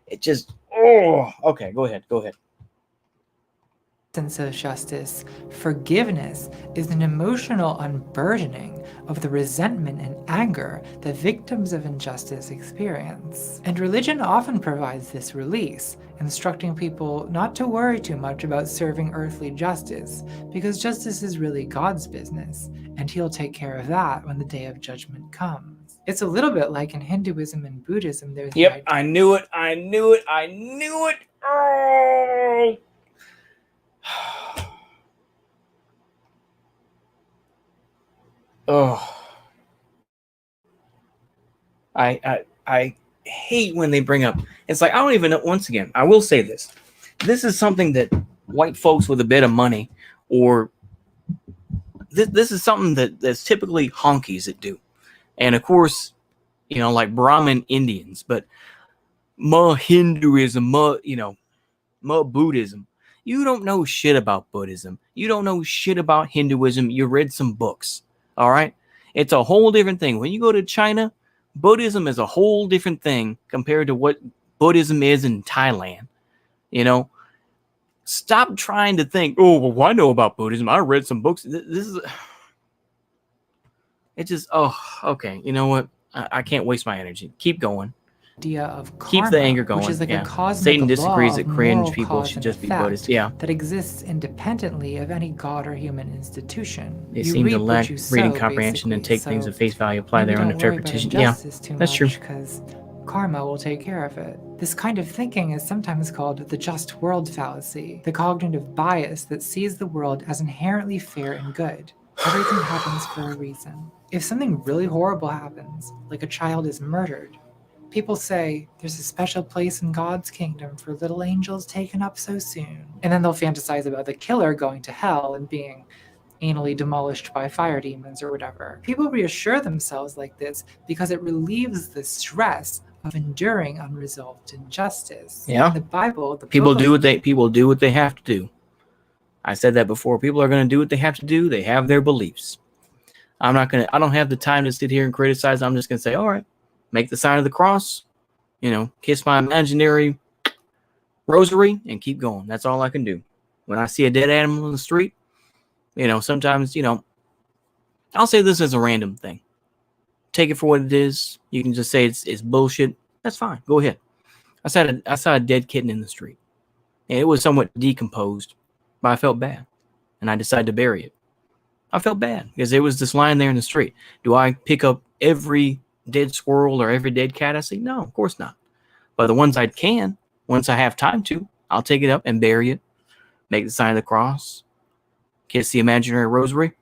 it just, okay. Go ahead. Sense of justice, forgiveness is an emotional unburdening of the resentment and anger that victims of injustice experience. And religion often provides this release, instructing people not to worry too much about serving earthly justice, because justice is really God's business, and He'll take care of that when the day of judgment comes. It's a little bit like in Hinduism and Buddhism. There's Yep, I knew it. Oh. Oh, I hate when they bring up. It's like I don't even know. Once again, I will say this: this is something that white folks with a bit of money, or this is something that's typically honkies that do, and of course, like Brahmin Indians, but Hinduism, Buddhism. You don't know shit about Buddhism. You don't know shit about Hinduism. You read some books. All right. It's a whole different thing. When you go to China, Buddhism is a whole different thing compared to what Buddhism is in Thailand. Stop trying to think, oh, well, I know about Buddhism. I read some books. This is, it just, okay. You know what? I can't waste my energy. Keep going. Idea of karma, keep the anger going. Which is like a cosmic Satan disagrees law that of cringe moral people cause should and just be effect Buddhist. Yeah. That exists independently of any god or human institution. They You seem to reap what lack you sow, reading comprehension and basically. take things So at face value, apply maybe their own don't worry about interpretation. Yeah, injustice too that's much, true. because karma will take care of it. This kind of thinking is sometimes called the just world fallacy, the cognitive bias that sees the world as inherently fair and good. Everything happens for a reason. If something really horrible happens, like a child is murdered, people say there's a special place in God's kingdom for little angels taken up so soon. And then they'll fantasize about the killer going to hell and being anally demolished by fire demons or whatever. People reassure themselves like this because it relieves the stress of enduring unresolved injustice. Yeah. The Bible, people do what they have to do. I said that before. People are going to do what they have to do. They have their beliefs. I don't have the time to sit here and criticize. I'm just going to say, all right, make the sign of the cross, kiss my imaginary rosary and keep going. That's all I can do. When I see a dead animal in the street, sometimes, I'll say this as a random thing. Take it for what it is. You can just say it's bullshit. That's fine. Go ahead. I saw a dead kitten in the street. And it was somewhat decomposed, but I felt bad. And I decided to bury it. I felt bad because it was just lying there in the street. Do I pick up every dead squirrel or every dead cat I see? No, of course not. But the ones I can, once I have time to, I'll take it up and bury it, make the sign of the cross, kiss the imaginary rosary,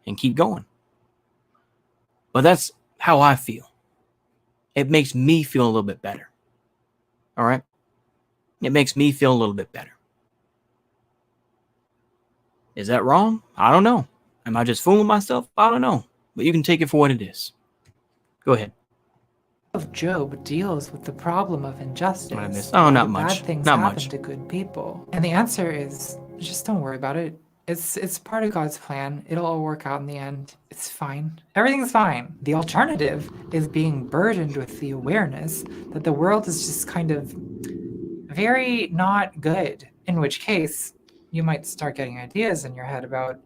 and keep going. But that's how I feel. It makes me feel a little bit better. All right? It makes me feel a little bit better. Is that wrong? I don't know. Am I just fooling myself? I don't know. But you can take it for what it is. Go ahead. Of Job deals with the problem of injustice. Oh, not much. Bad things happen to good people. And the answer is just don't worry about it. It's part of God's plan. It'll all work out in the end. It's fine. Everything's fine. The alternative is being burdened with the awareness that the world is just kind of very not good. In which case, you might start getting ideas in your head about,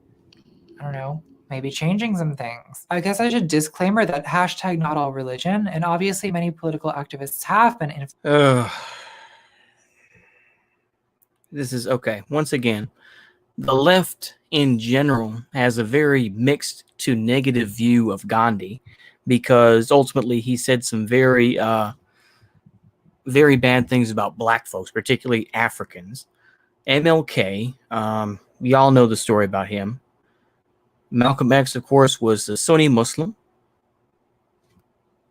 I don't know, maybe changing some things. I guess I should disclaimer that hashtag not all religion, and obviously many political activists have been This is okay. Once again, the left in general has a very mixed to negative view of Gandhi because ultimately he said some very, very bad things about black folks, particularly Africans. MLK, we all know the story about him. Malcolm X, of course, was a Sunni Muslim.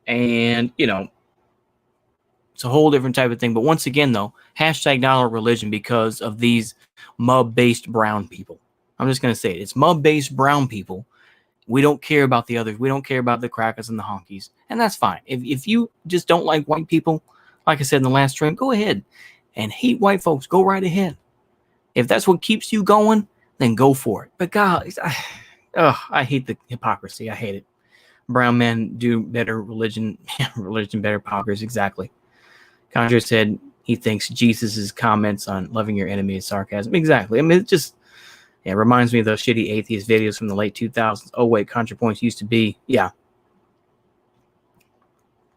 And, it's a whole different type of thing. But once again, though, hashtag not our religion because of these mob-based brown people. I'm just going to say it. It's mob-based brown people. We don't care about the others. We don't care about the crackers and the honkies. And that's fine. If you just don't like white people, like I said in the last stream, go ahead and hate white folks. Go right ahead. If that's what keeps you going, then go for it. But God, I hate the hypocrisy. I hate it. Brown men do better religion. Religion better hypocrisy. Exactly. Conjure said he thinks Jesus' comments on loving your enemy is sarcasm. Exactly. I mean, it reminds me of those shitty atheist videos from the late 2000s. Oh, wait, contrapoints used to be. Yeah.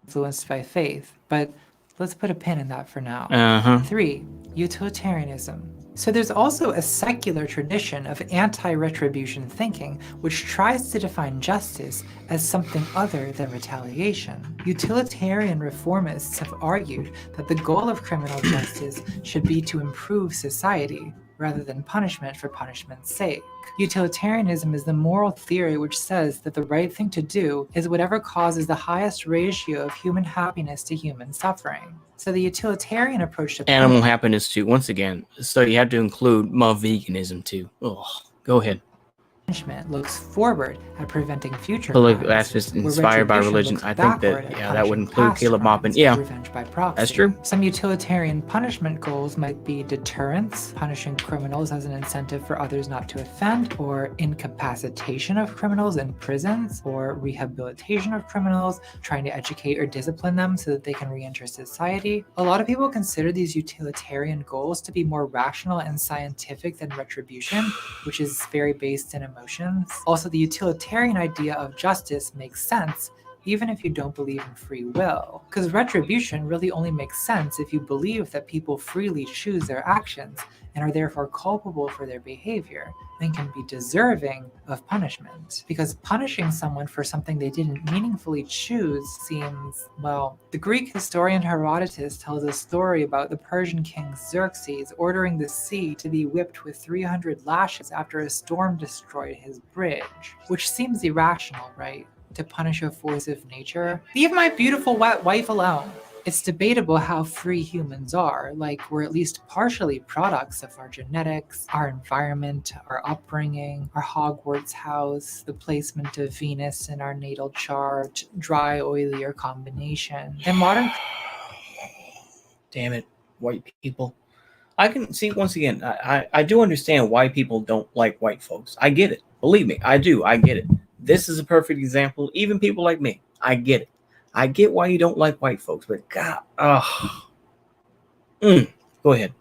Influenced by faith, but let's put a pin in that for now. 3. Utilitarianism. So there's also a secular tradition of anti-retribution thinking, which tries to define justice as something other than retaliation. Utilitarian reformists have argued that the goal of criminal justice should be to improve society, rather than punishment for punishment's sake. Utilitarianism is the moral theory which says that the right thing to do is whatever causes the highest ratio of human happiness to human suffering. So the utilitarian approach to animal happiness too, once again. So you have to include veganism too. Oh, go ahead. punishment looks forward at preventing future But look, crimes, that's just where inspired by retribution religion. looks I think backward that, at yeah, that would punishing include past Caleb Maupin. crimes, Yeah, revenge by proxy. that's true. Some utilitarian punishment goals might be deterrence, punishing criminals as an incentive for others not to offend, or incapacitation of criminals in prisons, or rehabilitation of criminals, trying to educate or discipline them so that they can re-enter society. A lot of people consider these utilitarian goals to be more rational and scientific than retribution, which is very based in emotions. Also, the utilitarian idea of justice makes sense even if you don't believe in free will. Because retribution really only makes sense if you believe that people freely choose their actions and are therefore culpable for their behavior and can be deserving of punishment. Because punishing someone for something they didn't meaningfully choose seems, well, the Greek historian Herodotus tells a story about the Persian king Xerxes ordering the sea to be whipped with 300 lashes after a storm destroyed his bridge, which seems irrational, right? To punish a force of nature. Leave my beautiful wet wife alone. It's debatable how free humans are, like we're at least partially products of our genetics, our environment, our upbringing, our Hogwarts house, the placement of Venus in our natal chart, dry, oily, or combination. And modern... Damn it, white people. I can see, once again, I do understand why people don't like white folks. I get it. Believe me, I do. I get it. This is a perfect example. Even people like me, I get it. I get why you don't like white folks, but God, Go ahead.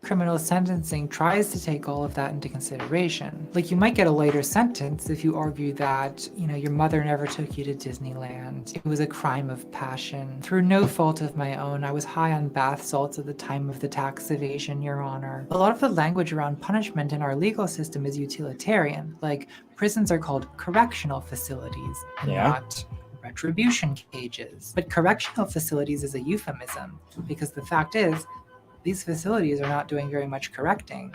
Criminal sentencing tries to take all of that into consideration. Like, you might get a lighter sentence if you argue that, your mother never took you to Disneyland. It was a crime of passion. Through no fault of my own, I was high on bath salts at the time of the tax evasion, Your Honor. A lot of the language around punishment in our legal system is utilitarian. Like, prisons are called correctional facilities and not retribution cages. But correctional facilities is a euphemism, because the fact is, these facilities are not doing very much correcting.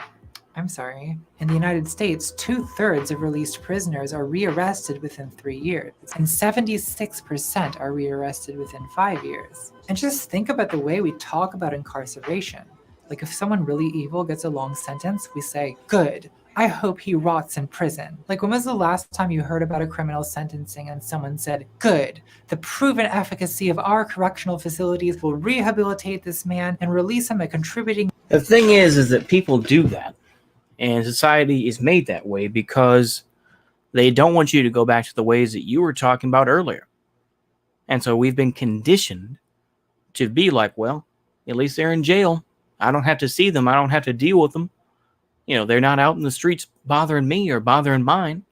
I'm sorry. In the United States, 2/3 of released prisoners are rearrested within 3 years, and 76% are rearrested within 5 years. And just think about the way we talk about incarceration. Like, if someone really evil gets a long sentence, we say, good, I hope he rots in prison. Like, when was the last time you heard about a criminal sentencing and someone said, good, the proven efficacy of our correctional facilities will rehabilitate this man and release him a contributing... The thing is that people do that, and society is made that way because they don't want you to go back to the ways that you were talking about earlier. And so we've been conditioned to be like, well, at least they're in jail. I don't have to see them. I don't have to deal with them. They're not out in the streets bothering me or bothering mine.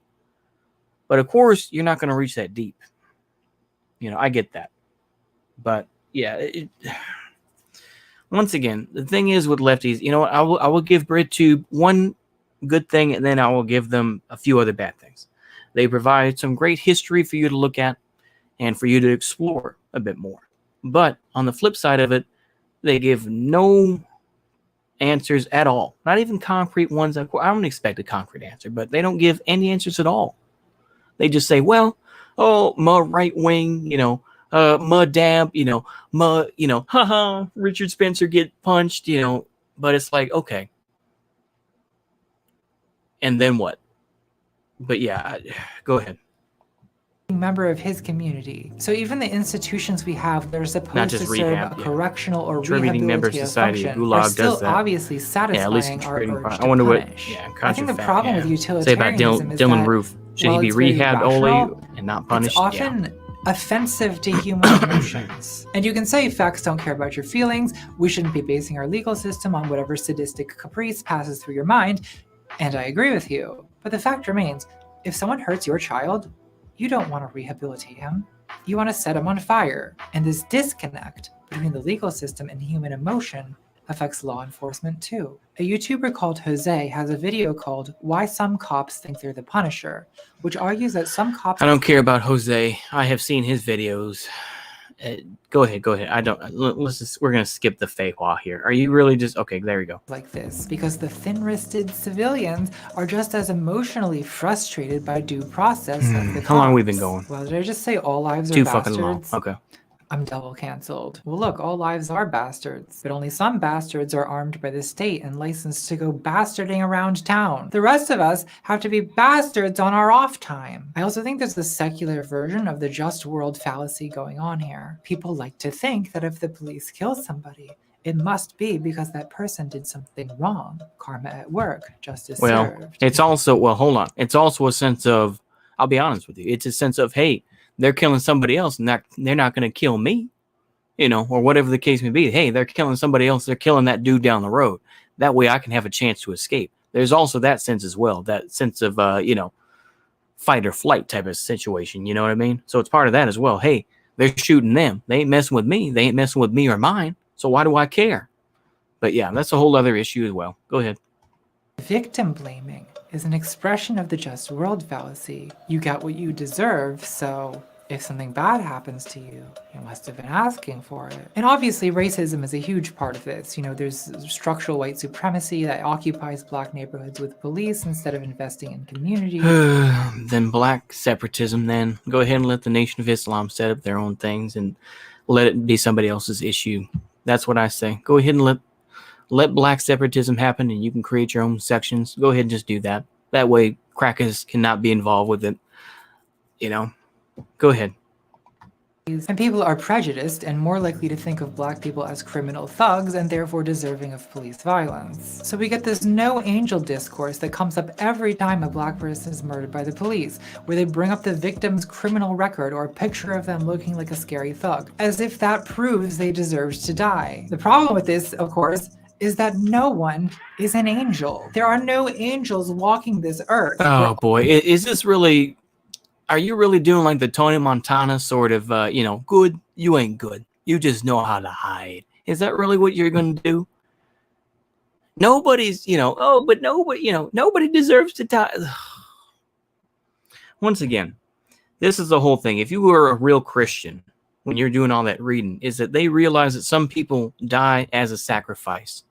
But of course, you're not going to reach that deep. I get that. But yeah, once again, the thing is with lefties, I will give BritTube one good thing, and then I will give them a few other bad things. They provide some great history for you to look at and for you to explore a bit more. But on the flip side of it, they give no answers at all. Not even concrete ones. I don't expect a concrete answer, but they don't give any answers at all. They just say, well, oh, my right wing, my damp, haha, Richard Spencer get punched, but it's like, okay. And then what? But yeah, go ahead. Member of his community. So even the institutions we have that are Not supposed just to serve rehab, a yeah. correctional or Contributing member of rehabilitative society, function Gulag are does still that. obviously Yeah, at least satisfying our contributing. urge I to wonder punish. what. Yeah, I think the problem with Say about utilitarianism is Dylan that Roof. Should while he be it's very rehabbed rational, only and not punished? it's often offensive to human emotions. And you can say facts don't care about your feelings, we shouldn't be basing our legal system on whatever sadistic caprice passes through your mind, and I agree with you. But the fact remains, if someone hurts your child, you don't want to rehabilitate him. You want to set him on fire. And this disconnect between the legal system and human emotion affects law enforcement too. A YouTuber called Jose has a video called Why Some Cops Think They're the Punisher, which argues that some cops— I don't care about Jose. I have seen his videos. Go ahead. I don't. We're gonna skip the Feiwa here. Are you really just okay? There you go. like this, because the thin-wristed civilians are just as emotionally frustrated by due process as the cops. How long have we been going? Well, did I just say all lives are Too bastards? fucking long. Okay. I'm double canceled. Well, look, all lives are bastards, but only some bastards are armed by the state and licensed to go bastarding around town. The rest of us have to be bastards on our off time. I also think there's the secular version of the just world fallacy going on here. People like to think that if the police kill somebody, it must be because that person did something wrong. Karma at work, justice served. It's also, hold on. It's also a sense of, I'll be honest with you, it's a sense of, hey, they're killing somebody else and they're not going to kill me, or whatever the case may be. Hey, they're killing somebody else. They're killing that dude down the road. That way I can have a chance to escape. There's also that sense as well, that sense of, fight or flight type of situation. You know what I mean? So it's part of that as well. Hey, they're shooting them. They ain't messing with me. They ain't messing with me or mine. So why do I care? But yeah, that's a whole other issue as well. Go ahead. Victim blaming is an expression of the just world fallacy. You get what you deserve, so if something bad happens to you, you must have been asking for it. And obviously racism is a huge part of this. There's structural white supremacy that occupies black neighborhoods with police instead of investing in community. Then black separatism, then. Go ahead and let the Nation of Islam set up their own things and let it be somebody else's issue. That's what I say. Go ahead and let black separatism happen and you can create your own sections. Go ahead and just do that. That way crackers cannot be involved with it. Go ahead. And people are prejudiced and more likely to think of black people as criminal thugs and therefore deserving of police violence. So we get this no angel discourse that comes up every time a black person is murdered by the police, where they bring up the victim's criminal record or a picture of them looking like a scary thug, as if that proves they deserve to die. The problem with this, of course, is that no one is an angel. There are no angels walking this earth. Oh boy, is this really... Are you really doing like the Tony Montana sort of, good? You ain't good. You just know how to hide. Is that really what you're going to do? Nobody's, nobody deserves to die. Once again, this is the whole thing. If you were a real Christian when you're doing all that reading, is that they realize that some people die as a sacrifice.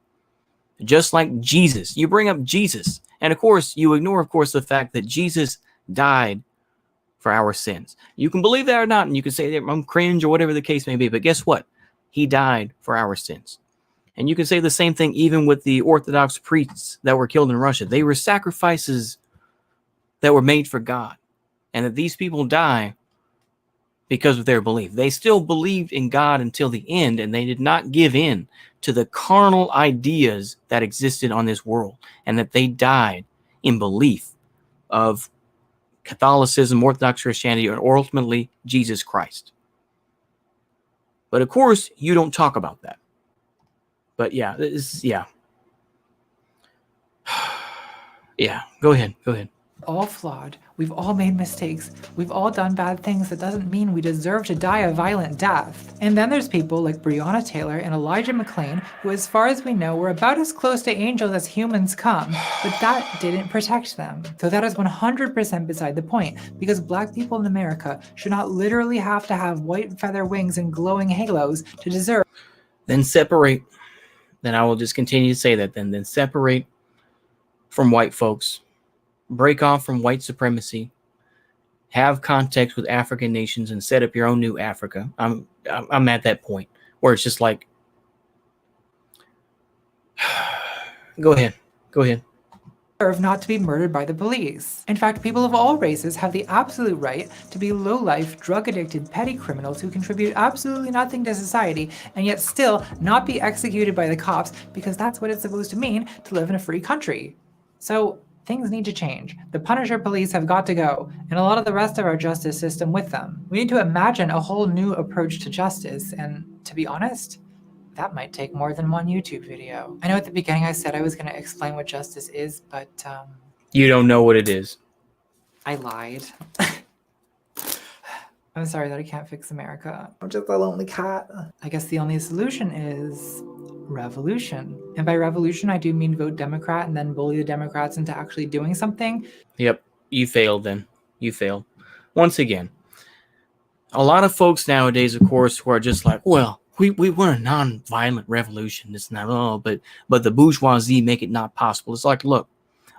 Just like Jesus. You bring up Jesus. And of course, you ignore, the fact that Jesus died for our sins. You can believe that or not, and you can say I'm cringe or whatever the case may be, but guess what? He died for our sins. And you can say the same thing even with the Orthodox priests that were killed in Russia. They were sacrifices that were made for God, and that these people die because of their belief. They still believed in God until the end, and they did not give in to the carnal ideas that existed on this world, and that they died in belief of Catholicism, Orthodox Christianity, and ultimately Jesus Christ. But of course, you don't talk about that. But yeah, yeah, go ahead. All flawed. We've all made mistakes. We've all done bad things. That doesn't mean we deserve to die a violent death. And then there's people like Breonna Taylor and Elijah McClain, who, as far as we know, were about as close to angels as humans come, but that didn't protect them. So that is 100% beside the point, because black people in America should not literally have to have white feather wings and glowing halos to deserve. Then separate. Then I will just continue to say that. Then separate from white folks. Break off from white supremacy have contact with African nations and set up your own new Africa. I'm at that point where it's just like, go ahead. Deserve not to be murdered by the police. In fact, people of all races have the absolute right to be low-life, drug-addicted, petty criminals who contribute absolutely nothing to society and yet still not be executed by the cops because that's what it's supposed to mean to live in a free country. So things need to change. The Punisher police have got to go, and a lot of the rest of our justice system with them. We need to imagine a whole new approach to justice, and to be honest, that might take more than one YouTube video. I know at the beginning I said I was going to explain what justice is, but You don't know what it is. I lied. I'm sorry that I can't fix America. I'm just a lonely cat. I guess the only solution is revolution. And by revolution, I do mean vote Democrat and then bully the Democrats into actually doing something. Yep, you failed then. You failed. Once again, a lot of folks nowadays, of course, who are just like, well, we want a non-violent revolution. It's not all, but the bourgeoisie make it not possible. It's like, look,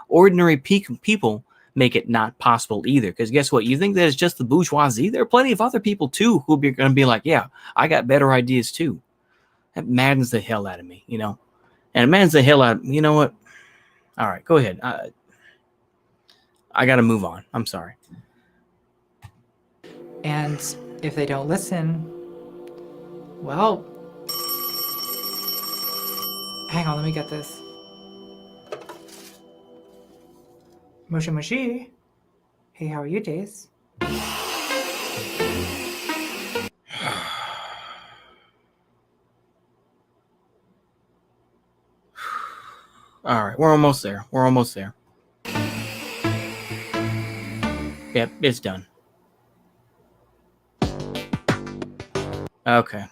ordinary people make it not possible either. Because guess what? You think that it's just the bourgeoisie? There are plenty of other people too who are going to be like, yeah, I got better ideas too. That maddens the hell out of me, you know? And it maddens the hell out. You know what? All right, go ahead. I got to move on. I'm sorry. And if they don't listen, well, hang on, let me get this. Moshi Moshi. Hey, how are you, Days? All right, we're almost there. Yep, it's done. Okay.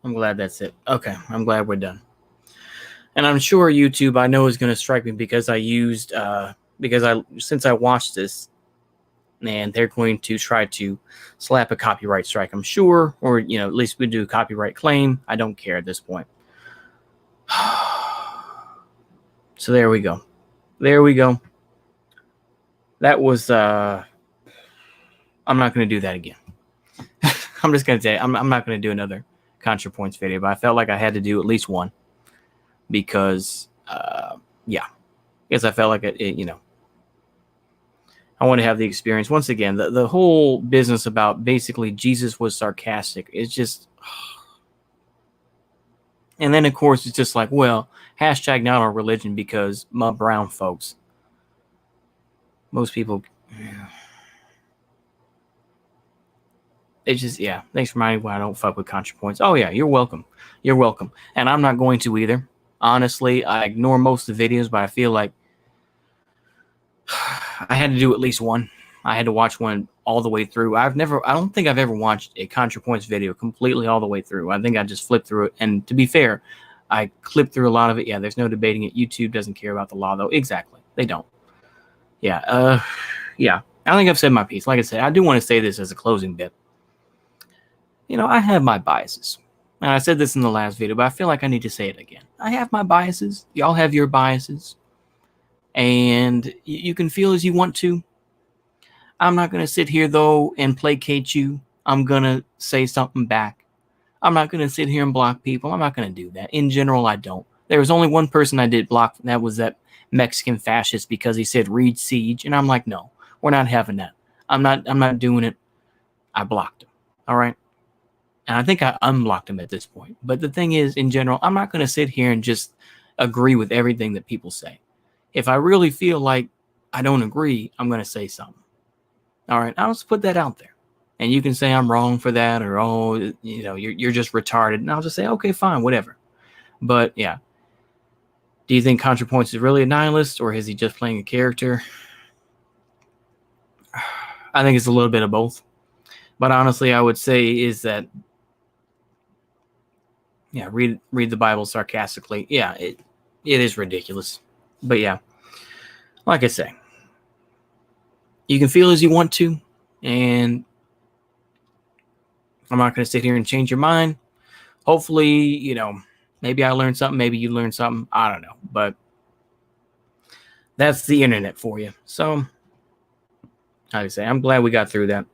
I'm glad that's it. Okay, I'm glad we're done. And I'm sure YouTube, I know, is going to strike me because since I watched this, and they're going to try to slap a copyright strike, I'm sure, or, you know, at least we do a copyright claim. I don't care at this point. So there we go. That was, I'm not going to do that again. I'm just going to say, I'm not going to do another ContraPoints video, but I felt like I had to do at least one because, yeah, because I felt like it, you know, I want to have the experience. Once again, the whole business about basically Jesus was sarcastic. It's just, and then of course it's just like, well, hashtag not our religion because my brown folks, most people, yeah. It's just, yeah, thanks for reminding me why I don't fuck with ContraPoints. Oh yeah, you're welcome. And I'm not going to either. Honestly, I ignore most of the videos, but I feel like I had to do at least one. I had to watch one all the way through. I don't think I've ever watched a ContraPoints video completely all the way through. I think I just flipped through it. And to be fair, I clipped through a lot of it. Yeah, there's no debating it. YouTube doesn't care about the law, though. Exactly. They don't. Yeah. Yeah. I think I've said my piece. Like I said, I do want to say this as a closing bit. You know, I have my biases. And I said this in the last video, but I feel like I need to say it again. I have my biases. Y'all have your biases. And you can feel as you want to. I'm not going to sit here, though, and placate you. I'm going to say something back. I'm not going to sit here and block people. I'm not going to do that. In general, I don't. There was only one person I did block. And that was that Mexican fascist because he said read siege. And I'm like, no, we're not having that. I'm not doing it. I blocked him. All right. And I think I unblocked him at this point. But the thing is, in general, I'm not going to sit here and just agree with everything that people say. If I really feel like I don't agree, I'm going to say something. All right. I'll just put that out there. And you can say I'm wrong for that or, oh, you know, you're just retarded. And I'll just say, okay, fine, whatever. But yeah. Do you think ContraPoints is really a nihilist or is he just playing a character? I think it's a little bit of both. But honestly, I would say is that, yeah, read the Bible sarcastically. Yeah, it is ridiculous. But yeah, like I say, you can feel as you want to, and I'm not going to sit here and change your mind. Hopefully, you know, maybe I learned something, maybe you learned something. I don't know, but that's the internet for you. So how do you say? I'm glad we got through that.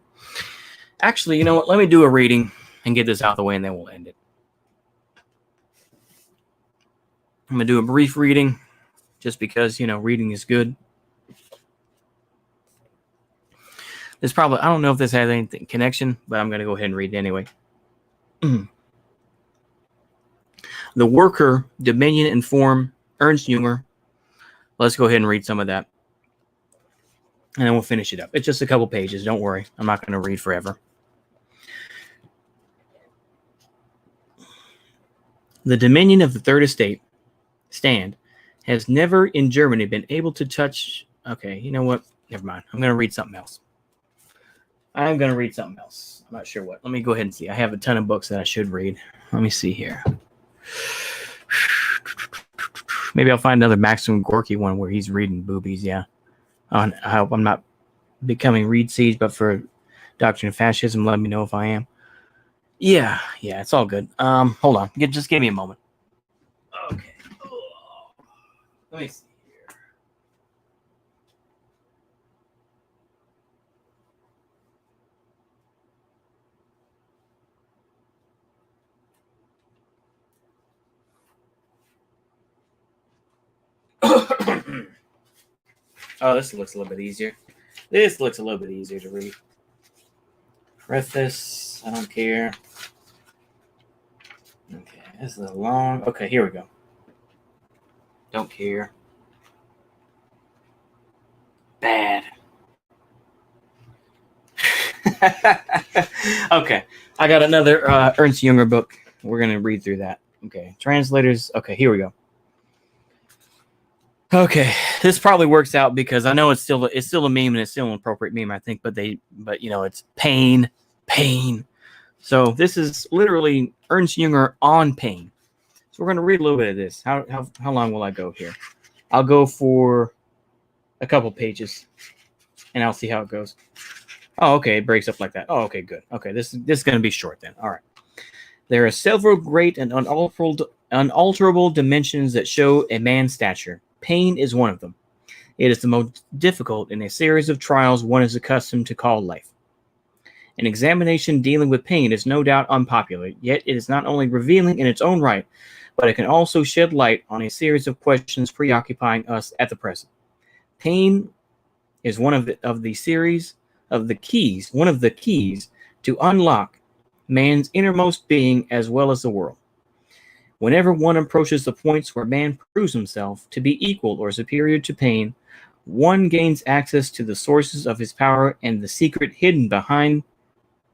Actually, you know what? Let me do a reading and get this out of the way, and then we'll end it. I'm going to do a brief reading just because, reading is good. This probably, I don't know if this has any connection, but I'm going to go ahead and read it anyway. The Worker, Dominion and Form, Ernst Jünger. Let's go ahead and read some of that. And then we'll finish it up. It's just a couple pages. Don't worry. I'm not going to read forever. The dominion of the Third Estate stand has never in Germany been able to touch. Okay, you know what? Never mind. I'm going to read something else. I'm going to read something else. I'm not sure what. Let me go ahead and see. I have a ton of books that I should read. Let me see here. Maybe I'll find another Maxim Gorky one where he's reading boobies. Yeah. I hope I'm not becoming Reed Siege, but for Doctrine of Fascism, let me know if I am. Yeah, it's all good. Hold on. Just give me a moment. Okay. Let me see here. Oh, this looks a little bit easier. This looks a little bit easier to read. Preface. I don't care. Okay, this is a long. Okay, here we go. Don't care. Bad. Okay, I got another Ernst Jünger book. We're gonna read through that. Okay, translators. Okay, here we go. Okay, this probably works out because I know it's still a meme and it's still an appropriate meme, I think. But it's pain. So this is literally Ernst Jünger on pain. So we're going to read a little bit of this. How long will I go here? I'll go for a couple pages, and I'll see how it goes. Oh, okay, it breaks up like that. Oh, okay, good. Okay, this is going to be short then. All right. There are several great and unalterable dimensions that show a man's stature. Pain is one of them. It is the most difficult in a series of trials one is accustomed to call life. An examination dealing with pain is no doubt unpopular, yet it is not only revealing in its own right, but it can also shed light on a series of questions preoccupying us at the present. Pain is one of the keys to unlock man's innermost being as well as the world. Whenever one approaches the points where man proves himself to be equal or superior to pain, one gains access to the sources of his power and the secret hidden behind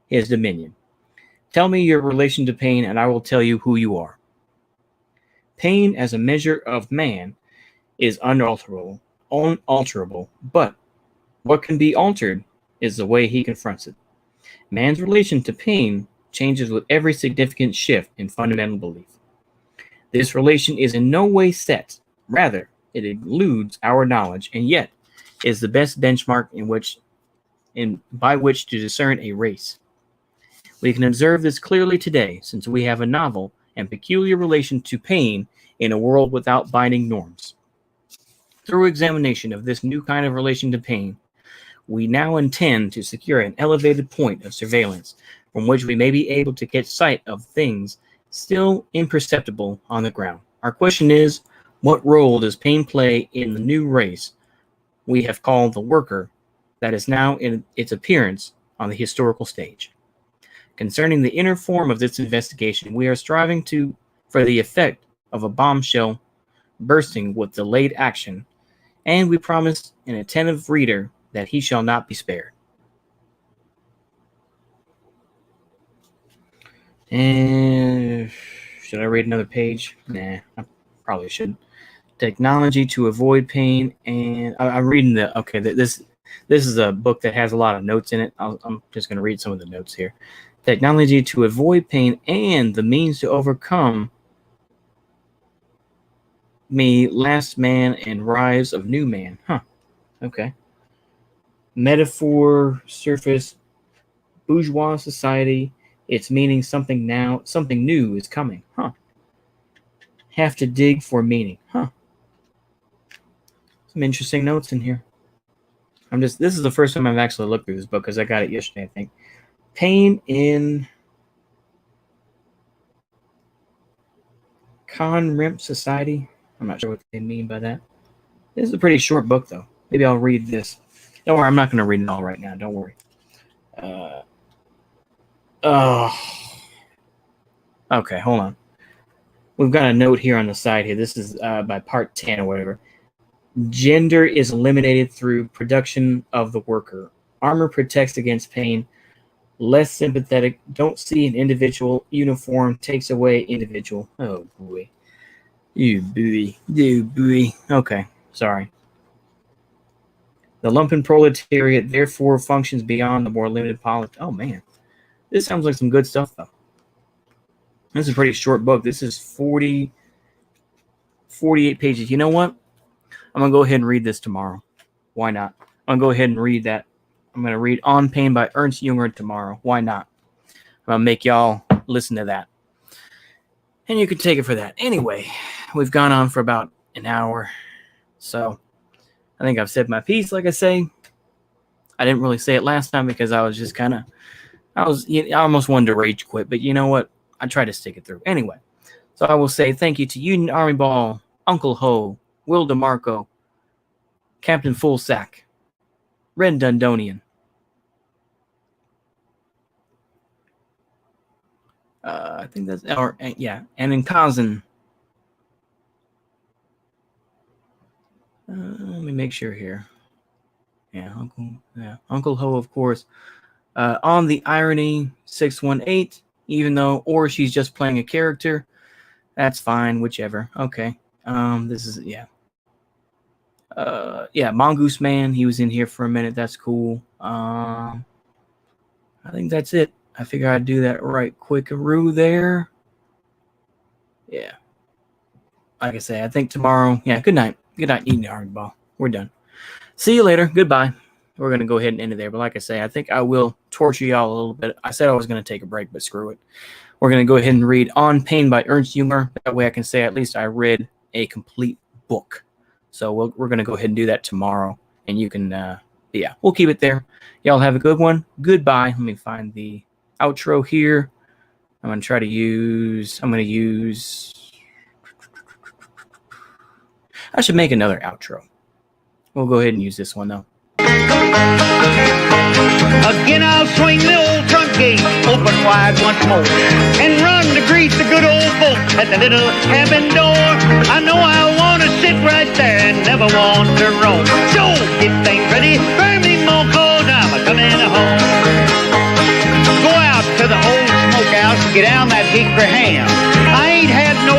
his dominion. Tell me your relation to pain, and I will tell you who you are. Pain as a measure of man is unalterable, but what can be altered is the way he confronts it. Man's relation to pain changes with every significant shift in fundamental belief. This relation is in no way set. Rather, it eludes our knowledge, and yet is the best benchmark by which to discern a race. We can observe this clearly today, since we have a novel and peculiar relation to pain in a world without binding norms. Through examination of this new kind of relation to pain, we now intend to secure an elevated point of surveillance from which we may be able to get sight of things still imperceptible on the ground. Our question is, what role does pain play in the new race we have called the worker that is now in its appearance on the historical stage? Concerning the inner form of this investigation, we are striving for the effect of a bombshell bursting with delayed action, and we promise an attentive reader that he shall not be spared. And should I read another page? Nah, I probably shouldn't. Technology to avoid pain, and I'm reading this is a book that has a lot of notes in it. I'm just going to read some of the notes here. Technology to avoid pain and the means to overcome me, last man and rise of new man. Okay. Metaphor, surface, bourgeois society. It's meaning something new is coming. Have to dig for meaning. Some interesting notes in here. This is the first time I've actually looked through this book because I got it yesterday, I think. Pain in Conrimp Society. I'm not sure what they mean by that. This is a pretty short book, though. Maybe I'll read this. Don't worry, I'm not going to read it all right now. Don't worry. Okay, hold on. We've got a note here on the side here. This is by part 10 or whatever. Gender is eliminated through production of the worker. Armor protects against pain. Less sympathetic. Don't see an individual. Uniform takes away individual. Oh, boy. You boy. You boy. Okay, sorry. The lumpen proletariat therefore functions beyond the more limited politics. Oh, man. This sounds like some good stuff, though. This is a pretty short book. This is 48 pages. You know what? I'm going to go ahead and read this tomorrow. Why not? I'm going to go ahead and read that. I'm going to read On Pain by Ernst Jünger tomorrow. Why not? I'm going to make y'all listen to that. And you can take it for that. Anyway, we've gone on for about an hour. So I think I've said my piece, like I say. I didn't really say it last time because I was just kind of, I almost wanted to rage quit. But you know what? I tried to stick it through. Anyway, so I will say thank you to Union Army Ball, Uncle Ho, Will DeMarco, Captain Fullsack, Red Dundonian. I think that's and in Kazan. Let me make sure here. Yeah, Uncle Ho, of course. On the Irony 618, even though, or she's just playing a character. That's fine, whichever. Okay. This is Mongoose Man. He was in here for a minute. That's cool. I think that's it. I figure I'd do that right quickaroo there. Yeah. Like I say, I think tomorrow. Yeah. Good night. Good night, Eating Hardball. We're done. See you later. Goodbye. We're gonna go ahead and end it there. But like I say, I think I will torture y'all a little bit. I said I was gonna take a break, but screw it. We're gonna go ahead and read On Pain by Ernst Jünger. That way I can say at least I read a complete book. So we're going to go ahead and do that tomorrow. And you can, we'll keep it there. Y'all have a good one. Goodbye. Let me find the outro here. I'm going to use, I should make another outro. We'll go ahead and use this one, though. Again I'll swing the old front gate open wide once more and run to greet the good old folks at the little cabin door. I know I'll want to sit right there and never want to roam. So get things ready, burn me more cold, I'm coming home. Go out to the old smokehouse and get down that hickory ham. I ain't had no